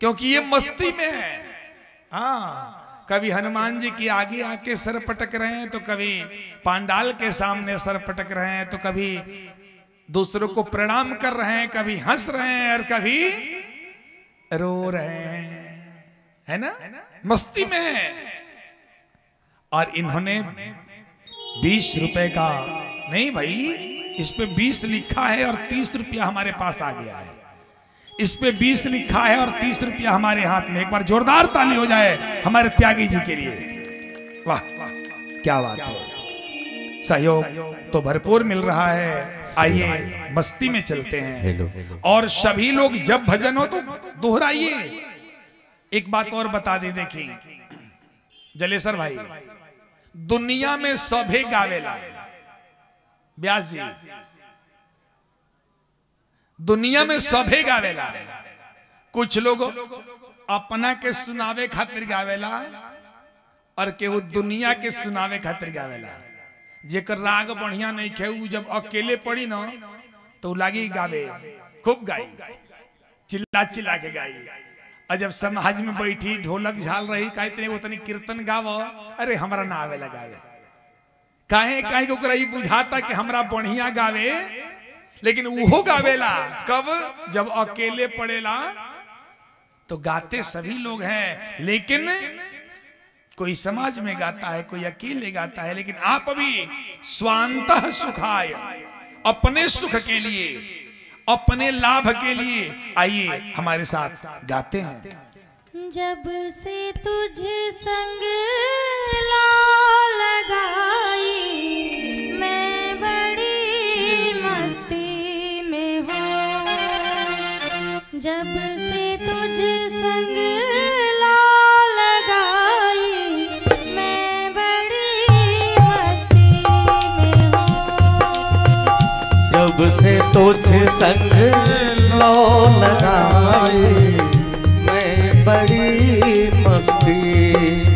क्योंकि ये मस्ती में है। हाँ, कभी हनुमान जी के आगे आके सर पटक रहे हैं, तो कभी पांडाल के सामने सर पटक रहे हैं, तो कभी दूसरों को प्रणाम कर रहे हैं, कभी हंस रहे हैं और कभी रो रहे हैं, है ना, मस्ती में है। और इन्होंने 20 रुपए का नहीं भाई, इस पे 20 लिखा है और 30 रुपया हमारे पास आ गया है। इस पे 20 लिखा है और 30 रुपया हमारे हाथ में। एक बार जोरदार ताली हो जाए हमारे त्यागी जी के लिए। वाह, क्या बात है, सहयोग तो भरपूर मिल रहा है। आइए मस्ती में चलते हैं। और सभी लोग जब भजन हो तो दोहराइए। एक बात और बता दे, देखिए जलेसर भाई, दुनिया में सभे गावेला, व्यास जी, दुनिया में सभे गावेला। कुछ लोग अपना के सुनावे खातिर गावेला और केहू दुनिया के सुनावे खातिर गावेला। जेकर राग बढ़िया नहीं खे, जब अकेले पड़ी ना तो लागी गावे, खूब गाई, चिल्ला चिल्ला के गाई। और जब समाज में बैठी ढोलक झाल रही, कहते उतनी कीर्तन गाव, अरे हमरा ना आवेला गावे। काहे काहे को रही बुझाता कि हमरा बढ़िया गावे, लेकिन वो गावेला कब, जब अकेले पड़ेला तो गाते सभी लोग हैं, लेकिन कोई समाज में गाता है, कोई अकेले गाता है। लेकिन आप अभी स्वांतः सुखाय, अपने सुख के लिए, अपने लाभ के लिए आइए हमारे साथ गाते हैं। जब से तुझ संग ला लगाई मैं बड़ी मस्ती में हूँ। जब से तुझ संग ला लगाई मैं बड़ी मस्ती में हूँ। जब से तुझ संग लो लगाई मैं बड़ी मस्ती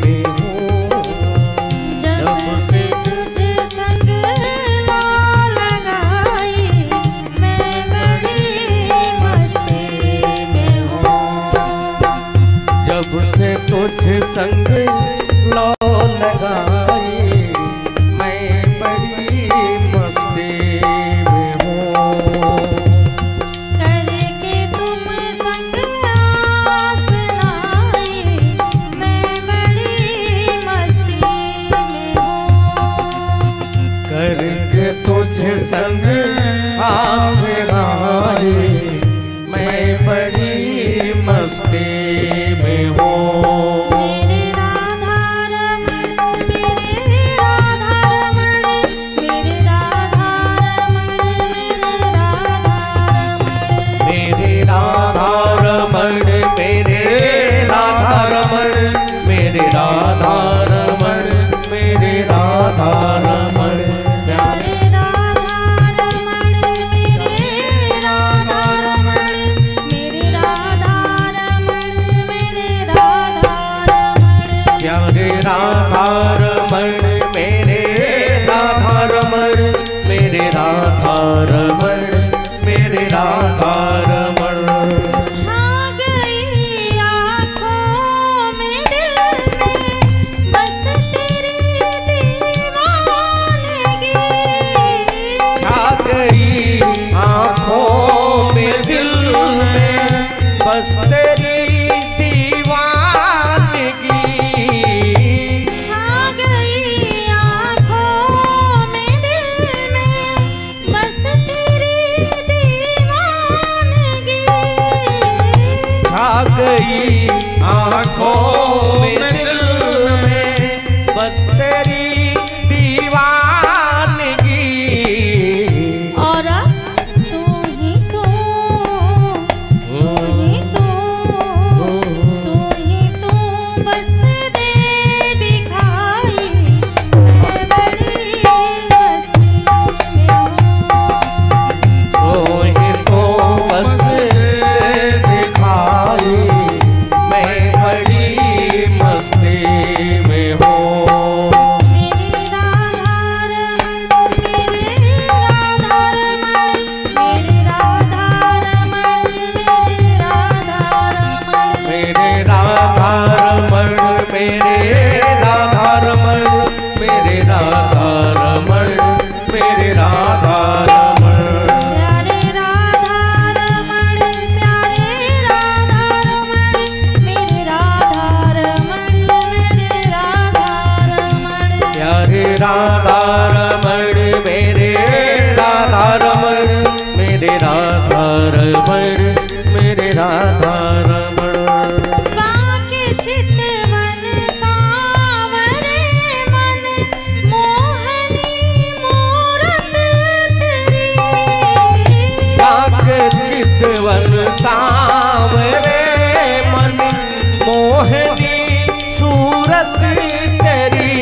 में हूँ। जब से तुझ संग ला लगाई मैं बड़ी मस्ती में हूँ। जब से तुझ संग लो लगाई मैं बड़ी मस्ती में हूँ। करके तुम संग आस लाई मैं बड़ी मस्ती में हूँ। करके तुझ संग आस लाई मैं बड़ी मस्ती में हूँ। मेरे राधा रमण मेरे राधा रमण मेरे राधा रमण मेरे राधा रमण मेरे राधा रमण। बाके चितवन सावरे मन मोहनी मूरत तेरी। बाके चितवन सावरे मन मोहनी सूरत तेरी।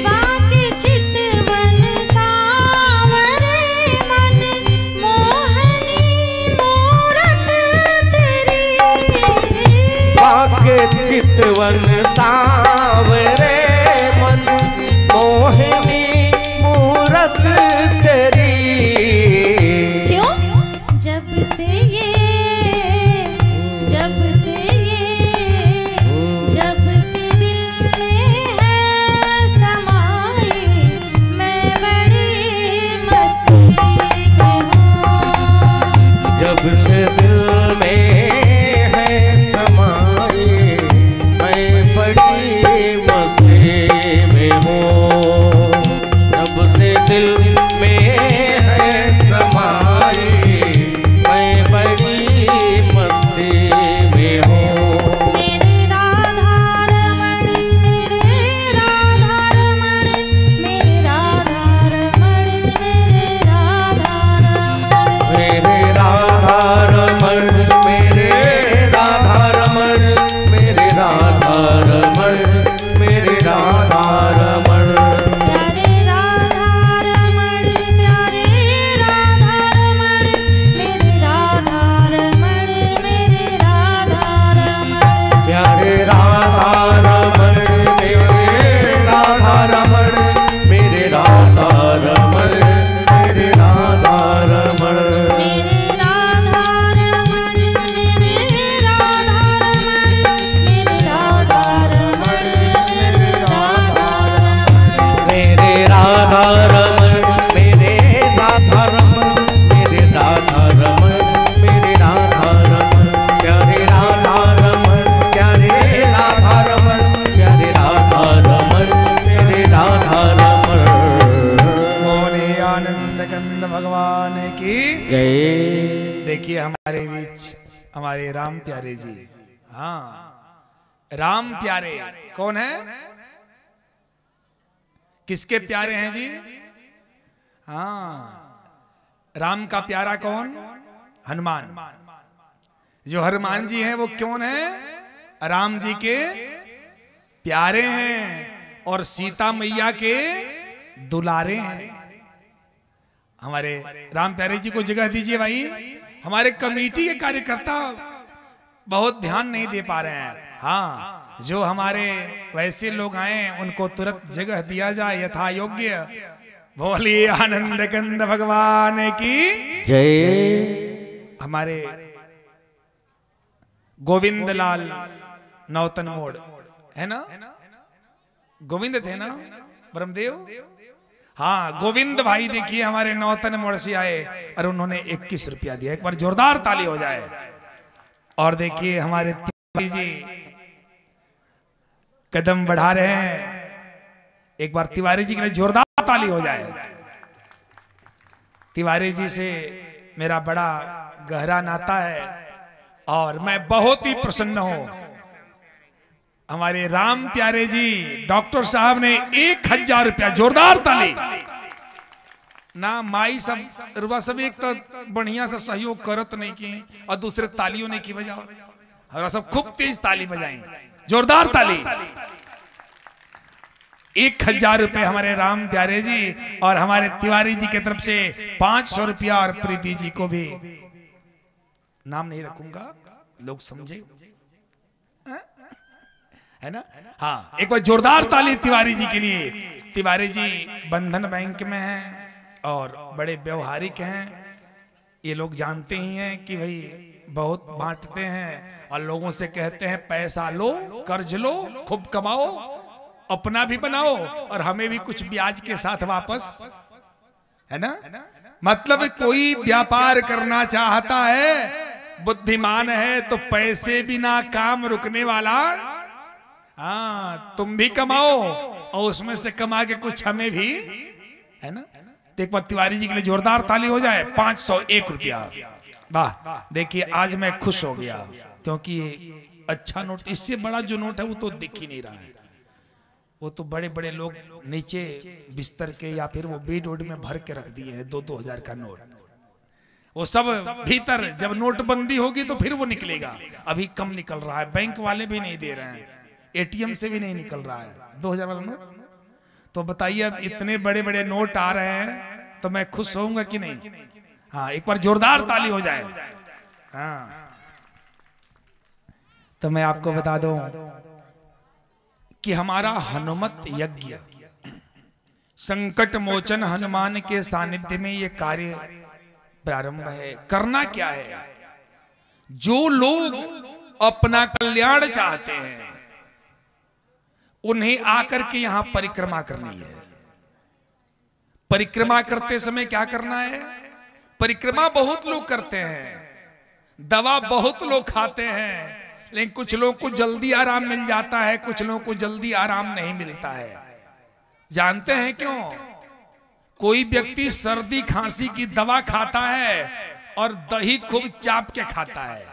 बाके चितवन सावरे मन मोहनी मूरत तेरी। बाके चितवन सावरे मन मोहनी मूरत तेरी। क्यों? जब से ये दिल में है समाई मैं बड़ी मस्ती में हूँ। जब से दिल में है समाई मैं बड़ी मस्ती में हूँ। जब से दिल में है समाई मैं बड़ी मस्ती में हूँ। मेरे राधा रमण मेरे राधा रमण मेरे राधा रमण मेरे राधा रमण। मेरे राधा रमण मेरे राधा रमण मेरे राधा रमण मेरे राधा रमण। प्यारे राधा रमण प्यारे राधा रमण मेरे राधा रमण मेरे राधा रमण। प्यारे राधा रमण मेरे राधा रमण मेरे राधा रमण मेरे राधा रमण। मेरे राधा रमण मेरे राधा रमण मेरे राधा रमण मेरे राधा रमण। मेरे राधा रमण मेरे राधा रमण मेरे राधा रमण मेरे राधा रमण। प्यारे राधा रमण प्यारे राधा रमण प्यारे राधा रमण मेरे राधा रमण। बोले आनंद कंद भगवान की। जय। देखिए हमारे बीच हमारे राम प्यारे जी। हाँ, राम प्यारे कौन है? किसके प्यारे हैं जी? हाँ, राम का प्यारा कौन? हनुमान। जो हनुमान जी हैं वो कौन है? राम जी के प्यारे हैं और सीता मैया के दुलारे हैं। हमारे राम प्यारे जी को जगह दीजिए भाई। हमारे कमेटी के कार्यकर्ता बहुत ध्यान नहीं दे पा रहे हैं। हाँ, जो हमारे वैसे लोग आए उनको तुरंत जगह दिया जाए यथा योग्य। बोलिए आनंद कंद भगवान की जय। हमारे गोविंद लाल नौतन मोड़ है ना? गोविंद थे ना ब्रह्मदेव? हाँ, गोविंद भाई देखिए हमारे नौतन मोड़ से आए और उन्होंने 21 रुपया दिया। एक बार जोरदार ताली हो जाए। और देखिए हमारे तिवारी जी कदम बढ़ा रहे हैं। एक बार तिवारी जी के लिए जोरदार ताली हो जाए। तिवारी जी से मेरा बड़ा गहरा नाता है और मैं बहुत ही प्रसन्न हूं। हमारे राम प्यारे जी डॉक्टर साहब ने 1000 रुपया, जोरदार ताली ना माई सब रुआ सब एक तो बढ़िया से सहयोग करत नहीं की और दूसरे तालियों नहीं की बजाओ और सब खूब तेज ताली बजाएं। जोरदार ताली। 1000 रुपए हमारे राम प्यारे जी और हमारे तिवारी जी की तरफ से 500 रुपया और प्रीति जी को भी, नाम नहीं रखूंगा लोग समझे है ना? हाँ, एक बार जोरदार ताली तिवारी जी के लिए। तिवारी जी बंधन बैंक में हैं और बड़े व्यवहारिक हैं। ये लोग जानते ही हैं कि भाई बहुत बांटते हैं और लोगों से कहते हैं पैसा लो, कर्ज लो, खूब कमाओ, अपना भी बनाओ और हमें भी कुछ ब्याज के साथ वापस, है ना? मतलब कोई व्यापार करना चाहता है, बुद्धिमान है तो पैसे बिना काम रुकने वाला। हाँ, तुम भी कमाओ, और उसमें से कमा के कुछ हमें भी, है ना। तो एक बार तिवारी जी के लिए जोरदार ताली हो जाए। 501 रुपया। वाह, देखिए आज मैं खुश हो गया, क्योंकि अच्छा नोट, इससे बड़ा जो नोट है वो तो दिख ही नहीं रहा है। वो तो बड़े बड़े लोग नीचे बिस्तर के या फिर वो बेड वोड में भर के रख दिए हैं 2-2 हजार का नोट। वो सब भीतर, जब नोटबंदी होगी तो फिर वो निकलेगा। अभी कम निकल रहा है, बैंक वाले भी नहीं दे रहे हैं, एटीएम से भी नहीं निकल रहा है 2000 वाला नोट। तो बताइए, अब इतने बड़े बड़े नोट आ रहे हैं तो मैं खुश होऊंगा कि नहीं? हाँ, एक बार जोरदार ताली हो जाए। हाँ, तो मैं आपको बता दूं कि हमारा हनुमत यज्ञ, संकट मोचन हनुमान के सानिध्य में ये कार्य प्रारंभ है। करना क्या है? जो लोग अपना कल्याण चाहते हैं उन्हें आकर के यहां परिक्रमा करनी है। परिक्रमा करते समय क्या करना है? परिक्रमा बहुत लोग करते हैं, दवा बहुत लोग खाते हैं, लेकिन कुछ लोगों को जल्दी आराम मिल जाता है, कुछ लोगों को जल्दी आराम नहीं मिलता है। जानते हैं क्यों? कोई व्यक्ति सर्दी खांसी की दवा खाता है और दही खूब चाप के खाता है।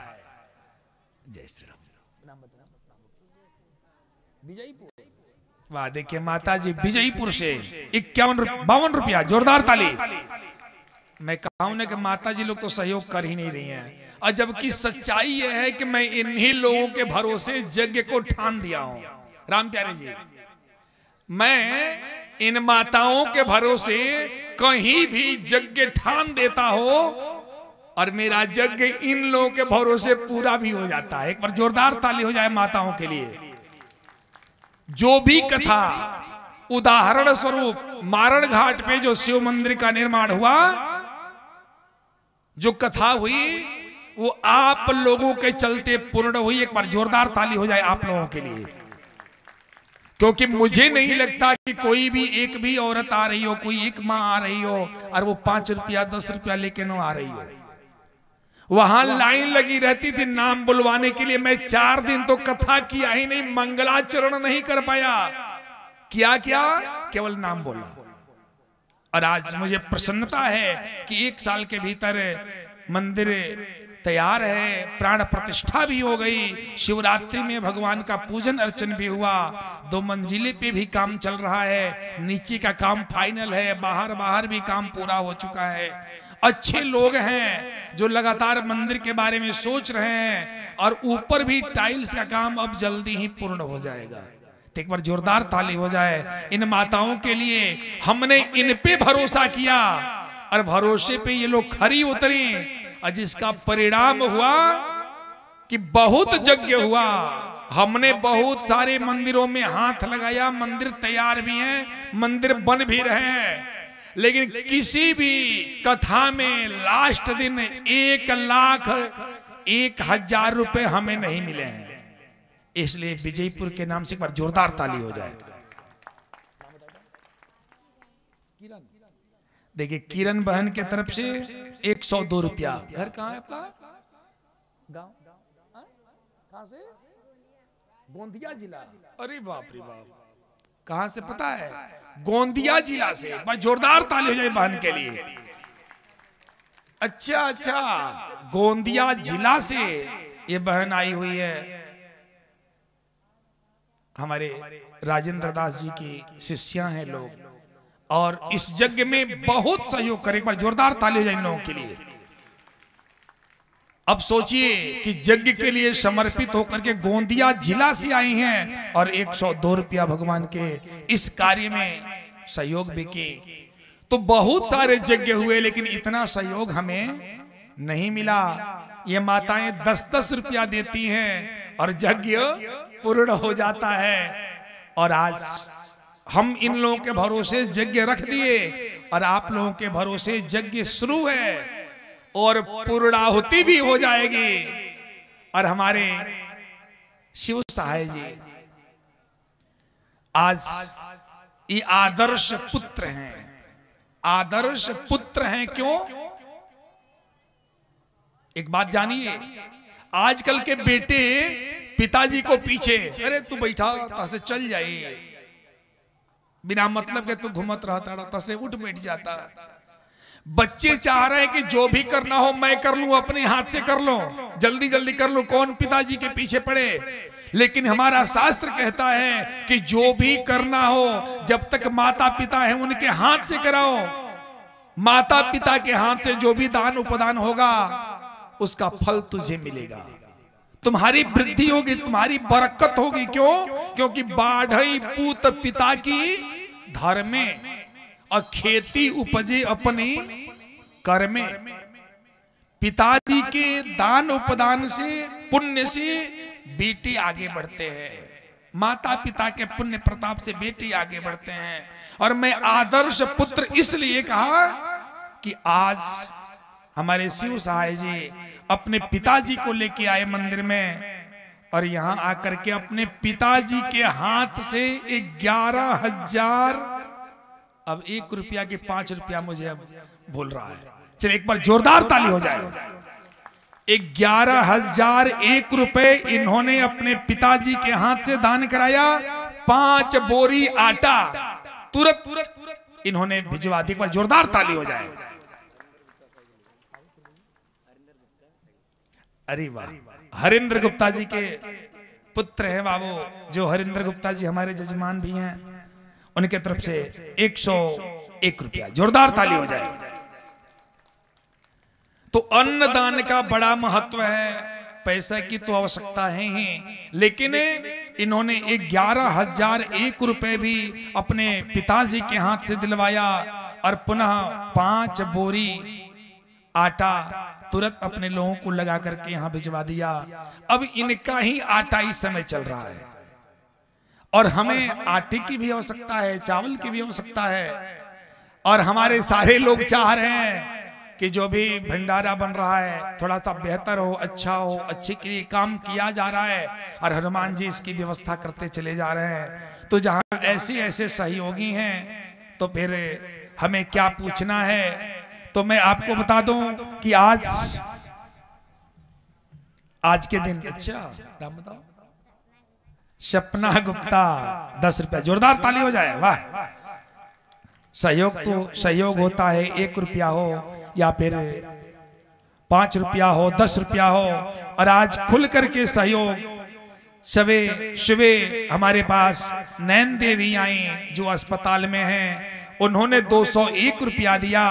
जय श्री राम। विजयपुर। वाह, देखिए माता जी विजयपुर से 52 रुपया। जोरदार ताली। मैं कहूं ना कि माता जी लोग तो सहयोग कर ही नहीं रही हैं, और जबकि सच्चाई यह है कि मैं इन्हीं लोगों के भरोसे यज्ञ को ठान दिया हूं। राम प्यारे जी, मैं इन माताओं के भरोसे कहीं भी यज्ञ ठान देता हो और मेरा यज्ञ इन लोगों के भरोसे पूरा भी हो जाता है। एक बार जोरदार ताली हो जाए माताओं के लिए। जो भी कथा, उदाहरण स्वरूप मारण घाट पे जो शिव मंदिर का निर्माण हुआ, जो कथा हुई वो आप लोगों के चलते पूर्ण हुई। एक बार जोरदार ताली हो जाए आप लोगों के लिए, क्योंकि मुझे नहीं लगता कि कोई भी एक भी औरत आ रही हो, कोई एक माँ आ रही हो और वो 5 रुपया 10 रुपया लेके न आ रही हो। वहां लाइन लगी रहती थी नाम बुलवाने के लिए। मैं 4 दिन तो कथा किया ही नहीं, मंगलाचरण नहीं कर पाया। क्या केवल नाम बोला। और आज मुझे प्रसन्नता है कि 1 साल के भीतर मंदिर तैयार है, प्राण प्रतिष्ठा भी हो गई, शिवरात्रि में भगवान का पूजन अर्चन भी हुआ, 2 मंजिले पे भी काम चल रहा है, नीचे का काम फाइनल है, बाहर भी काम पूरा हो चुका है। अच्छे लोग हैं जो लगातार मंदिर के बारे में सोच रहे हैं, और ऊपर भी टाइल्स का काम अब जल्दी ही पूर्ण हो जाएगा। तो एक बार जोरदार ताली हो जाए इन माताओं के लिए। हमने इन पे भरोसा किया और भरोसे पे ये लोग खरी उतरी, और जिसका परिणाम हुआ कि बहुत यज्ञ हुआ। हमने बहुत सारे मंदिरों में हाथ लगाया, मंदिर तैयार भी हैं, मंदिर बन भी रहे हैं, लेकिन किसी भी कथा में लास्ट दिन 1,01,000 रुपए हमें नहीं मिले हैं। इसलिए विजयपुर के नाम से एक बार जोरदार ताली हो जाए। देखिए, किरण बहन के तरफ से 102 रुपया। घर कहाँ है आपका? गांव कहाँ से? गोंदिया जिला। अरे बाप रे बाप, कहाँ से पता है? गोंदिया जिला से। बस जोरदार ताली हो जाए बहन के लिए। अच्छा, गोंदिया जिला से ये बहन आई हुई है। हमारे राजेंद्र दास जी की शिष्या हैं लोग, और इस यज्ञ में बहुत सहयोग करे। एक बार जोरदार ताली हो जाए इन लोगों के लिए। अब सोचिए कि यज्ञ के लिए समर्पित होकर के गोंदिया जिला से आई हैं, और 102 रुपया भगवान के इस कार्य में सहयोग भी की। तो बहुत सारे यज्ञ हुए, लेकिन इतना सहयोग हमें नहीं मिला। ये माताएं 10-10 रुपया देती हैं और यज्ञ पूर्ण हो जाता है। और आज हम इन लोगों के भरोसे यज्ञ रख दिए, और आप लोगों के भरोसे यज्ञ शुरू है और पूर्णाहुति भी हो जाएगी। और हमारे शिव सहाय जी आज ये आदर्श पुत्र हैं। आदर्श पुत्र हैं क्यों? एक बात जानिए, आजकल के बेटे पिताजी को पीछे, अरे तू बैठा, कहां से चल जाए, बिना मतलब के तू घूमत रहता रहता से उठ बैठ जाता। बच्चे चाह रहे हैं कि जो भी करना हो मैं कर लूं, अपने हाथ से कर लो, जल्दी जल्दी कर लूं, कौन पिताजी के पीछे पड़े। लेकिन हमारा शास्त्र कहता है कि जो भी करना हो जब तक माता पिता है उनके हाथ से कराओ। माता पिता के हाथ से जो भी दान उपदान होगा उसका फल तुझे मिलेगा, तुम्हारी वृद्धि होगी, तुम्हारी बरकत होगी। क्यों? क्योंकि बाढ़ई पूत पिता की धर में और खेती उपजे अपने कर में। पिताजी के दान उपदान से, पुण्य से बेटे आगे बढ़ते हैं, माता पिता के पुण्य प्रताप से बेटे आगे बढ़ते हैं। और मैं आदर्श पुत्र इसलिए कहा कि आज हमारे शिव सहाय जी अपने पिताजी को लेके आए मंदिर में, और यहां आकर के अपने पिताजी के हाथ से 11,000, अब 1 रुपया के 5 रुपया मुझे अब भूल रहा है, चलिए एक बार जोरदार ताली हो जाए। 11,001 रुपए इन्होंने अपने पिताजी के हाथ से दान कराया। 5 बोरी आटा तुरंत इन्होंने भिजवा दी। एक बार जोरदार ताली हो जाए। अरे वाह, हरिंद्र गुप्ता जी के पुत्र हैं बाबू, जो हरिंद्र गुप्ता जी हमारे जजमान भी हैं, उनके तरफ से 101 रुपया, जोरदार ताली हो जाए। तो अन्नदान का बड़ा महत्व है, पैसा की तो आवश्यकता है ही, लेकिन इन्होंने 11,001 रुपए भी अपने पिताजी के हाथ से दिलवाया और पुनः 5 बोरी आटा तुरंत अपने लोगों को लगा करके यहां भिजवा दिया। अब इनका ही आटा इस समय चल रहा है और हमें आटे की भी आवश्यकता है, चावल की भी आवश्यकता है। और हमारे सारे लोग चाह रहे हैं कि जो भी भंडारा बन रहा है थोड़ा सा बेहतर हो, अच्छा हो, अच्छे के लिए काम किया जा रहा है और हनुमान जी इसकी व्यवस्था करते चले जा रहे हैं। तो जहां ऐसे ऐसे सहयोगी हैं तो फिर हमें क्या पूछना है। तो मैं आपको बता दूं कि आज के दिन, अच्छा नाम बताओ, सपना गुप्ता 10 रुपया, जोरदार ताली हो जाए। वाह, सहयोग तो सहयोग होता है, 1 रुपया हो या फिर 5 रुपया हो, 10 रुपया हो। और आज खुल करके सहयोग सुबह हमारे पास नैन देवी आई जो अस्पताल में हैं, उन्होंने 201 रुपया दिया।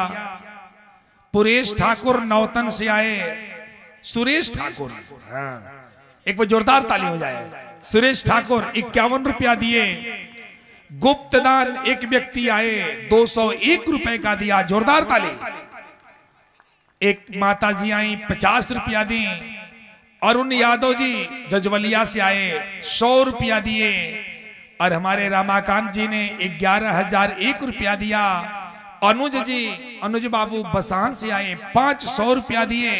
पुरेश ठाकुर नौतन से आए, सुरेश ठाकुर, एक बार जोरदार ताली हो जाए। सुरेश ठाकुर 51 रुपया दिए। गुप्त दान एक व्यक्ति आए 201 रुपए का दिया, जोरदार ताली। एक माता जी आई 50 रुपया दी। अरुण यादव जी जजवलिया से आए 100 रुपया दिए। और हमारे रामाकांत जी ने 11,001 रुपया दिया। अनुज बाबू बसान से आए 500 रुपया दिए।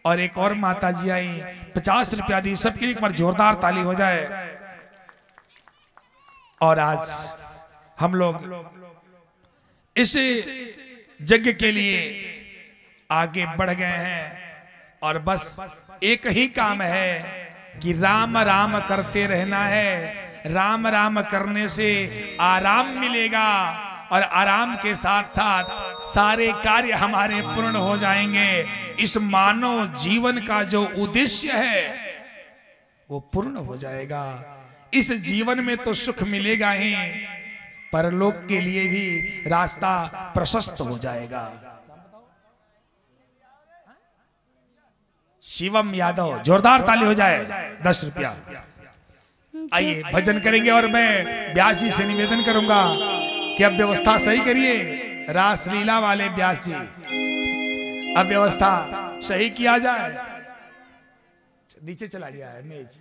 और एक और माता जी आई 50 रुपया दी। सबके लिए एक बार जोरदार ताली हो जाए। और आज हम लोग इस यज्ञ के लिए आगे बढ़ गए हैं और बस एक ही काम है कि राम राम करते रहना है। राम राम करने से आराम मिलेगा और आराम के साथ साथ सारे कार्य हमारे पूर्ण हो जाएंगे। इस मानव जीवन का जो उद्देश्य है वो पूर्ण हो जाएगा। इस जीवन में तो सुख मिलेगा ही, परलोक के लिए भी रास्ता प्रशस्त हो जाएगा। शिवम यादव, जोरदार ताली हो जाए। 10 रुपया। आइए भजन करेंगे और मैं व्यास जी से निवेदन करूंगा कि अब व्यवस्था सही करिए। रास लीला वाले व्यास जी, अब व्यवस्था सही किया जाए। नीचे चला गया है मेज,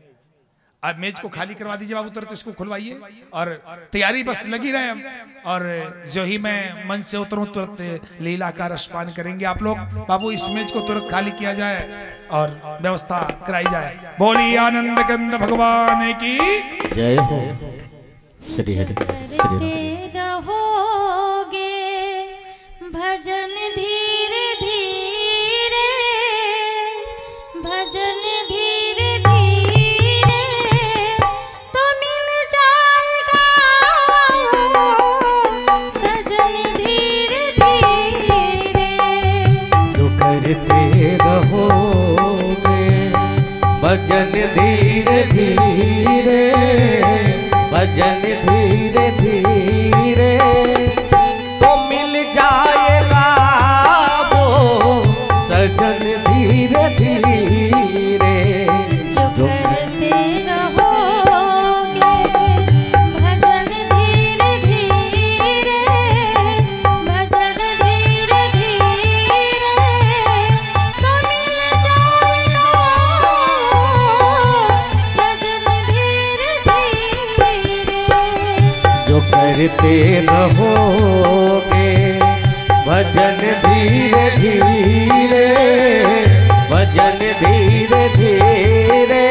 अब मेज को खाली करवा दीजिए बाबू, तुरंत इसको खुलवाइए और तैयारी बस लगी रहे। और जो ही मैं मंच से उतरूं तुरंत लीला का रसपान करेंगे आप लोग। बाबू इस मेज को तुरंत खाली किया जाए और व्यवस्था कराई जाए। बोली आनंद कंद भगवान की जय हो। श्री हरि करते रहोगे भजन धीरे धीरे, भजन धीरे धीरे तो मिल जाएगा भजन धीरे धीरे तो मिल जाएगा वो सजन धीरे धीरे। जो करते रहोगे भजन धीरे धीरे, भजन धीरे धीरे तो मिल जाएगा सजन धीरे धीरे। जो करते रहोगे भजन धीरे धीरे, भजन धीरे धीरे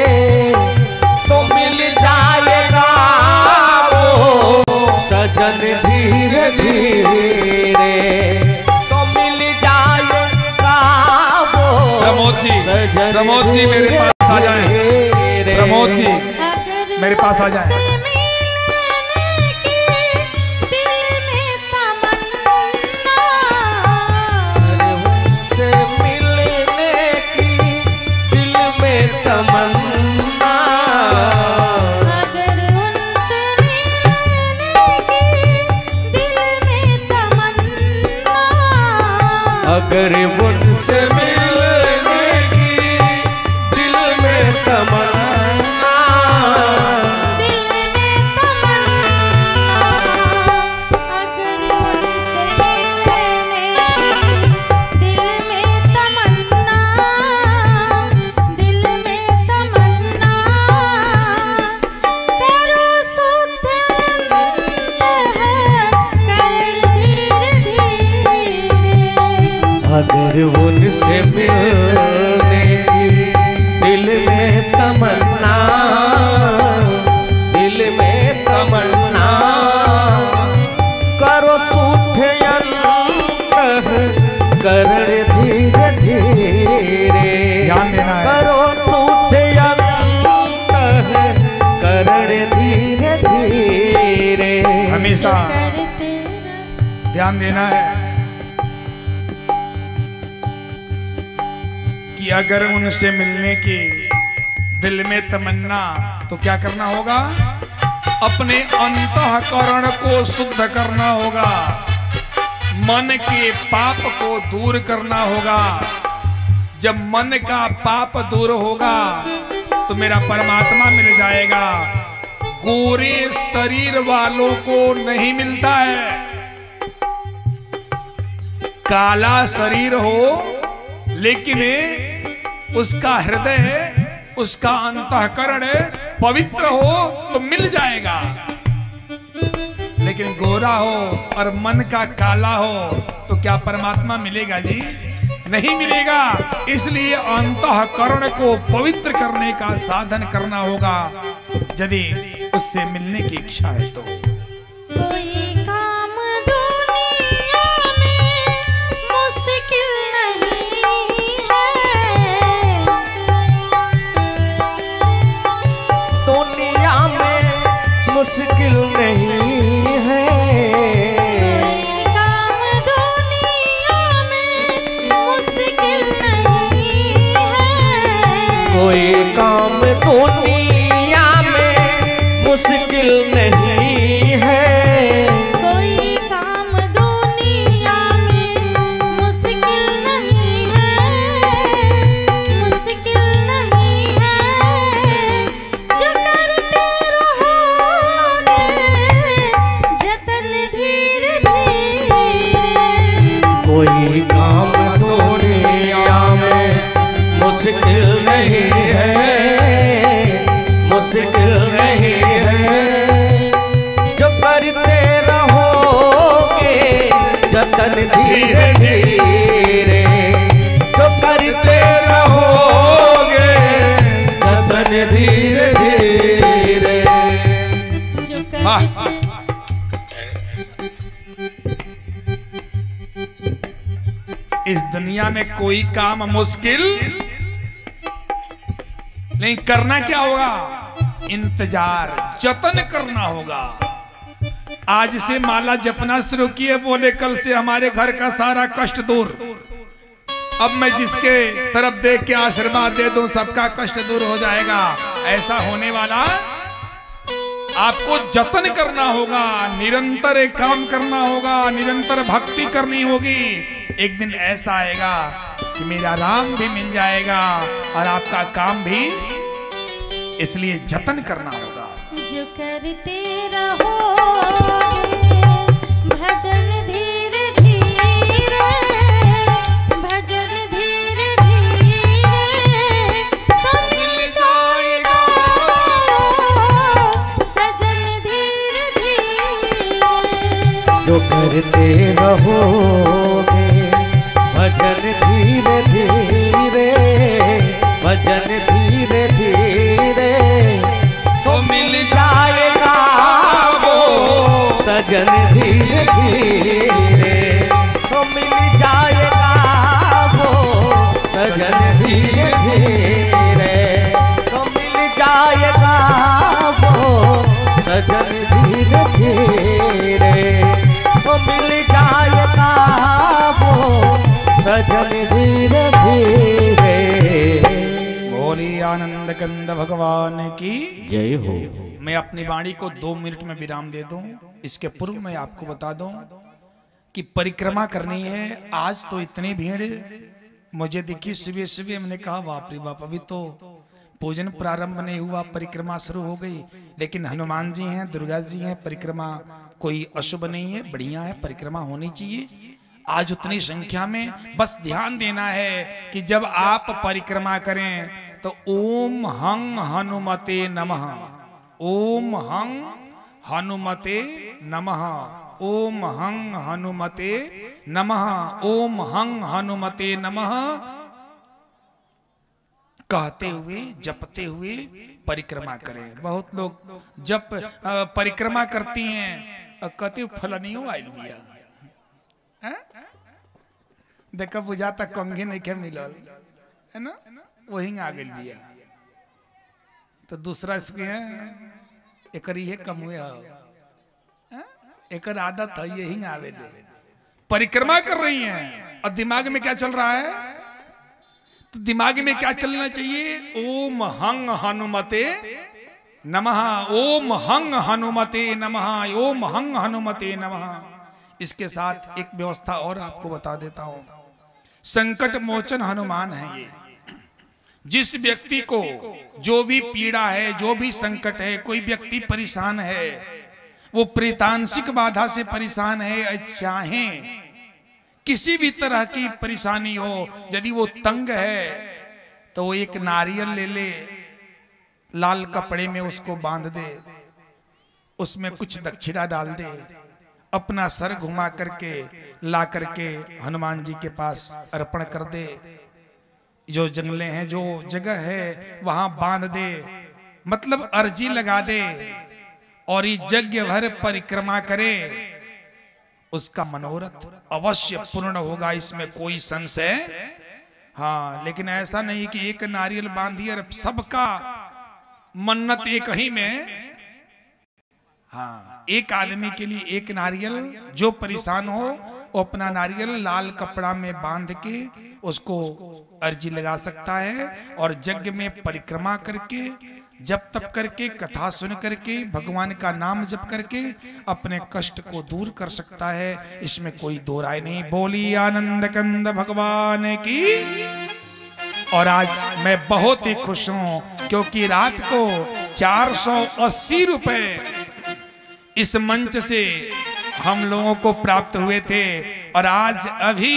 तो मिल जाएगा वो सजन धीरे धीरे, तो मिल जाएगा वो। प्रमोद जी, सजन प्रमोद जी मेरे पास आ जाएं। धीरे। प्रमोद जी अगर मेरे पास आ जाएं। उनसे मिलने की दिल में तमन्ना, उनसे मिलने की दिल में तमन्ना, अगर उनसे मिलने की दिल में तमन्ना, अगर उनसे मिलने की दिल में तमन्ना, दिल में तमन्ना, अगर उनसे मिलने की दिल में तमन्ना, दिल में तमन्ना, करो सुध करण धीरे धीरे। अगर उनसे मिलने की दिल में तमन्ना, दिल में तमन्ना, करो करण धीरे धीरे। ध्यान देना है। करो करण धीरे धीरे। हमेशा करते ध्यान देना है कि अगर उनसे मिलने की दिल में तमन्ना तो क्या करना होगा? अपने अंतःकरण को शुद्ध करना होगा, मन के पाप को दूर करना होगा। जब मन का पाप दूर होगा तो मेरा परमात्मा मिल जाएगा। गोरे शरीर वालों को नहीं मिलता है। काला शरीर हो लेकिन उसका हृदय, उसका अंतःकरण पवित्र हो तो मिल जाएगा। लेकिन गोरा हो और मन का काला हो तो क्या परमात्मा मिलेगा जी? नहीं मिलेगा। इसलिए अंतःकरण को पवित्र करने का साधन करना होगा यदि उससे मिलने की इच्छा है तो। कोई काम दुनिया में मुश्किल नहीं है, दुनिया में मुश्किल नहीं है, कोई काम दुनिया में मुश्किल नहीं है, कोई काम दुनिया में मुश्किल नहीं है, मुश्किल नहीं है, जो करते रहोगे जतन धीरे धीरे। कोई काम दुनिया में मुश्किल नहीं है, मुश्किल नहीं है, जो करते रहोगे जतन धीरे धीरे, जो करते रहोगे जतन धीरे धीरे। जो वाह। करते इस दुनिया में कोई काम मुश्किल नहीं। करना क्या होगा? इंतजार, जतन करना होगा। आज से माला जपना शुरू किए, बोले कल से हमारे घर का सारा कष्ट दूर। अब मैं जिसके तरफ देख के आशीर्वाद दे दूं सबका कष्ट दूर हो जाएगा। ऐसा होने वाला आपको जतन करना होगा, निरंतर एक काम करना होगा, निरंतर भक्ति करनी होगी। एक दिन ऐसा आएगा कि मेरा राम भी मिल जाएगा और आपका काम भी, इसलिए जतन करना होगा। जो करते रहो भजन धीरे धीरे, भजन धीरे धीरे, तो मिल जाएगा सजन धीरे धीरे। जो करते रहोगे भजन धीरे धीरे, भजन धीरे धीरे, तो मिल जाएगा वो सजन धीरे धीरे, तो मिल जाएगा वो सजन धीरे धीरे, तो मिल जाएगा वो सजन धीरे धीरे, तो मिल जाएगा वो सजन धीरे धीरे। बोली आनंद कंद भगवान की जय हो। मैं अपनी वाणी को 2 मिनट में विराम दे दूं। इसके पूर्व मैं आपको बता दूं कि परिक्रमा करनी है। आज तो इतनी भीड़ मुझे दिखी, सुबह सुबह मैंने कहा बाप रे बाप, अभी तो पूजन प्रारंभ नहीं हुआ, परिक्रमा शुरू हो गई। लेकिन हनुमान जी हैं, दुर्गा जी हैं, परिक्रमा कोई अशुभ नहीं है, बढ़िया है, परिक्रमा होनी चाहिए। आज उतनी संख्या में बस ध्यान देना है कि जब आप परिक्रमा करें तो ओम हं हनुमते नमः, ओम हं हनुमते नमः, ओम हं हनुमते नमः, ओम हं हनुमते नमः कहते हुए, जपते हुए परिक्रमा करें। बहुत लोग जब परिक्रमा करती हैं कहते फलनियों आयल बिया, देखा बुझा तक कंघी नहीं के मिलल है ना, वही आ गई बिया। तो दूसरा इसके है एक कम हुए, एक आदत है यही आवे। परिक्रमा कर रही हैं और दिमाग में क्या चल रहा है, तो दिमाग में क्या चलना चाहिए, ओम हं हनुमते नमः, ओम हं हनुमते नमः, ओम हं हनुमते नमः। इसके साथ एक व्यवस्था और आपको बता देता हूं। संकट मोचन हनुमान है ये। जिस व्यक्ति को जो भी पीड़ा है, जो भी संकट है, कोई व्यक्ति परेशान है, वो प्रेतांशिक बाधा से परेशान है, चाहे किसी भी तरह की परेशानी हो, यदि वो तंग है तो वो एक नारियल ले ले, लाल कपड़े में उसको बांध दे, उसमें कुछ दक्षिणा डाल दे, अपना सर घुमा करके ला करके हनुमान जी के पास अर्पण कर दे। जो जंगले हैं, जो जगह है वहां बांध दे, मतलब अर्जी लगा दे और ये यज्ञ भर परिक्रमा करे, उसका मनोरथ अवश्य पूर्ण होगा, इसमें कोई संशय। हाँ, लेकिन ऐसा नहीं कि एक नारियल बांधी और सबका मन्नत एक ही में। हाँ, एक आदमी के लिए एक नारियल, जो परेशान हो वो अपना नारियल लाल कपड़ा में बांध के उसको अर्जी लगा सकता है और यज्ञ में परिक्रमा करके, जप तप करके, कथा सुन करके, भगवान का नाम जप करके अपने कष्ट को दूर कर सकता है। इसमें कोई दो राय नहीं। बोली आनंद कंद भगवान की। और आज मैं बहुत ही खुश हूं क्योंकि रात को 480 रुपए इस मंच से हम लोगों को प्राप्त हुए थे और आज अभी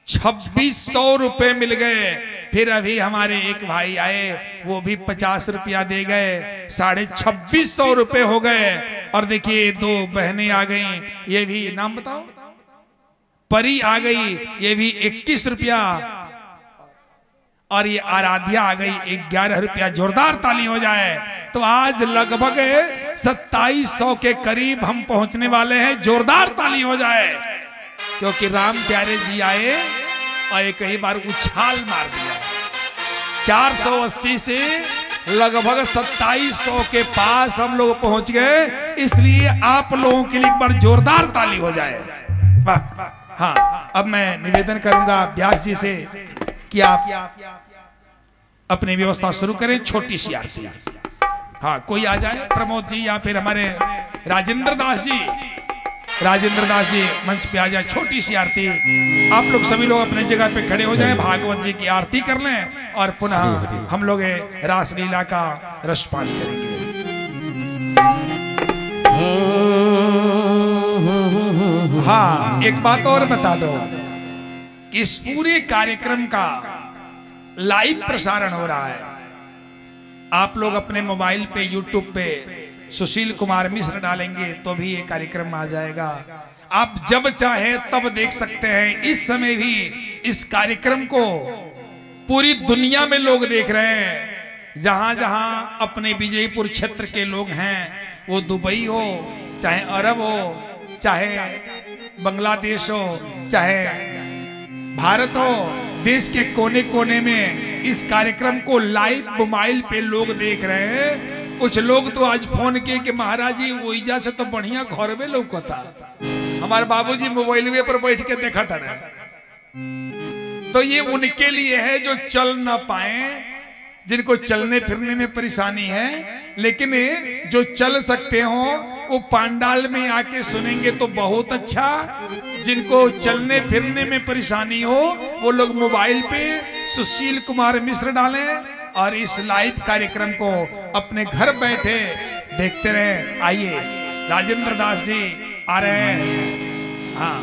2600 रुपए मिल गए। फिर अभी हमारे एक भाई आए, वो भी 50 रुपया दे गए, 2650 रुपए हो गए। और देखिए 2 बहनें आ गई, ये भी नाम बताओ, परी आ गई, ये भी 21 रुपया, और ये आराध्या आ गई 11 रुपया। जोरदार ताली हो जाए। तो आज लगभग 2700 के करीब हम पहुंचने वाले हैं। जोरदार ताली हो जाए क्योंकि राम प्यारे जी आए और एक ही बार उछाल मार दिया। 480 से लगभग 2700 के पास हम लोग पहुंच गए। इसलिए आप लोगों के लिए एक बार जोरदार ताली हो जाए। हाँ, अब मैं निवेदन करूंगा व्यास जी से कि आप अपनी व्यवस्था शुरू करें। छोटी सी आरती। हाँ, कोई आ जाए, प्रमोद जी या फिर हमारे राजेंद्र दास जी। राजेंद्र दास जी मंच पे आ जाए। छोटी सी आरती, आप लोग सभी लोग अपने जगह पे खड़े हो जाएं, भागवत जी की आरती कर लें और पुनः हम लोग रासलीला का रसपान करेंगे। हाँ, एक बात और बता दो कि इस पूरे कार्यक्रम का लाइव प्रसारण हो रहा है। आप लोग अपने मोबाइल पे YouTube पे सुशील कुमार मिश्र डालेंगे तो भी ये कार्यक्रम आ जाएगा। आप जब चाहे तब देख सकते हैं। इस समय भी इस कार्यक्रम को पूरी दुनिया में लोग देख रहे हैं। जहां जहां अपने विजयपुर क्षेत्र के लोग हैं, वो दुबई हो, चाहे अरब हो, चाहे बांग्लादेश हो, चाहे भारत हो, देश के कोने कोने में इस कार्यक्रम को लाइव मोबाइल पे लोग देख रहे हैं। कुछ लोग तो आज फोन किए कि महाराज जी ओइजा से तो बढ़िया घर में लौकता, हमारे बाबूजी मोबाइल पर बैठ के देखा था ना। तो ये उनके लिए है जो चल ना पाए, जिनको चलने फिरने में परेशानी है, लेकिन जो चल सकते हो वो पंडाल में आके सुनेंगे तो बहुत अच्छा। जिनको चलने फिरने में परेशानी हो वो लोग मोबाइल पे सुशील कुमार मिश्र डालें और इस लाइव कार्यक्रम को अपने घर बैठे देखते रहे। आइए, राजेंद्र दास जी आ रहे हैं। हाँ,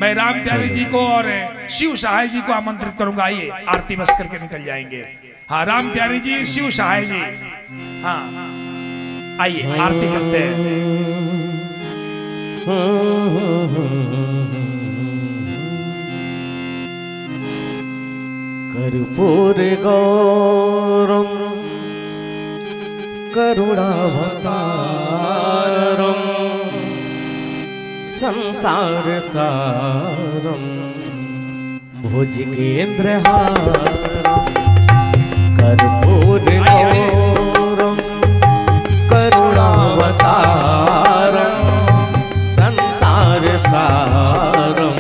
मैं राम प्यारे जी को और शिव सहाय जी को आमंत्रित करूंगा। आइए, आरती बस करके निकल जाएंगे। हाँ, राम प्यारे जी, शिव सहाय जी, हाँ आइए आरती करते हैं। कर्पूर गौरम करुणावतारम संसार सारम भुजगेन्द्रहारम। कर्पूर गौरम करुणावतारम संसार सारम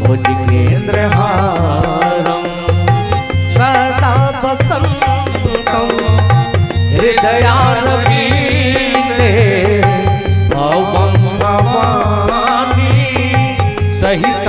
भुजगेन्द्रहारम। सदा वसन्तं हृदयारविन्दे भवं भवानी सहित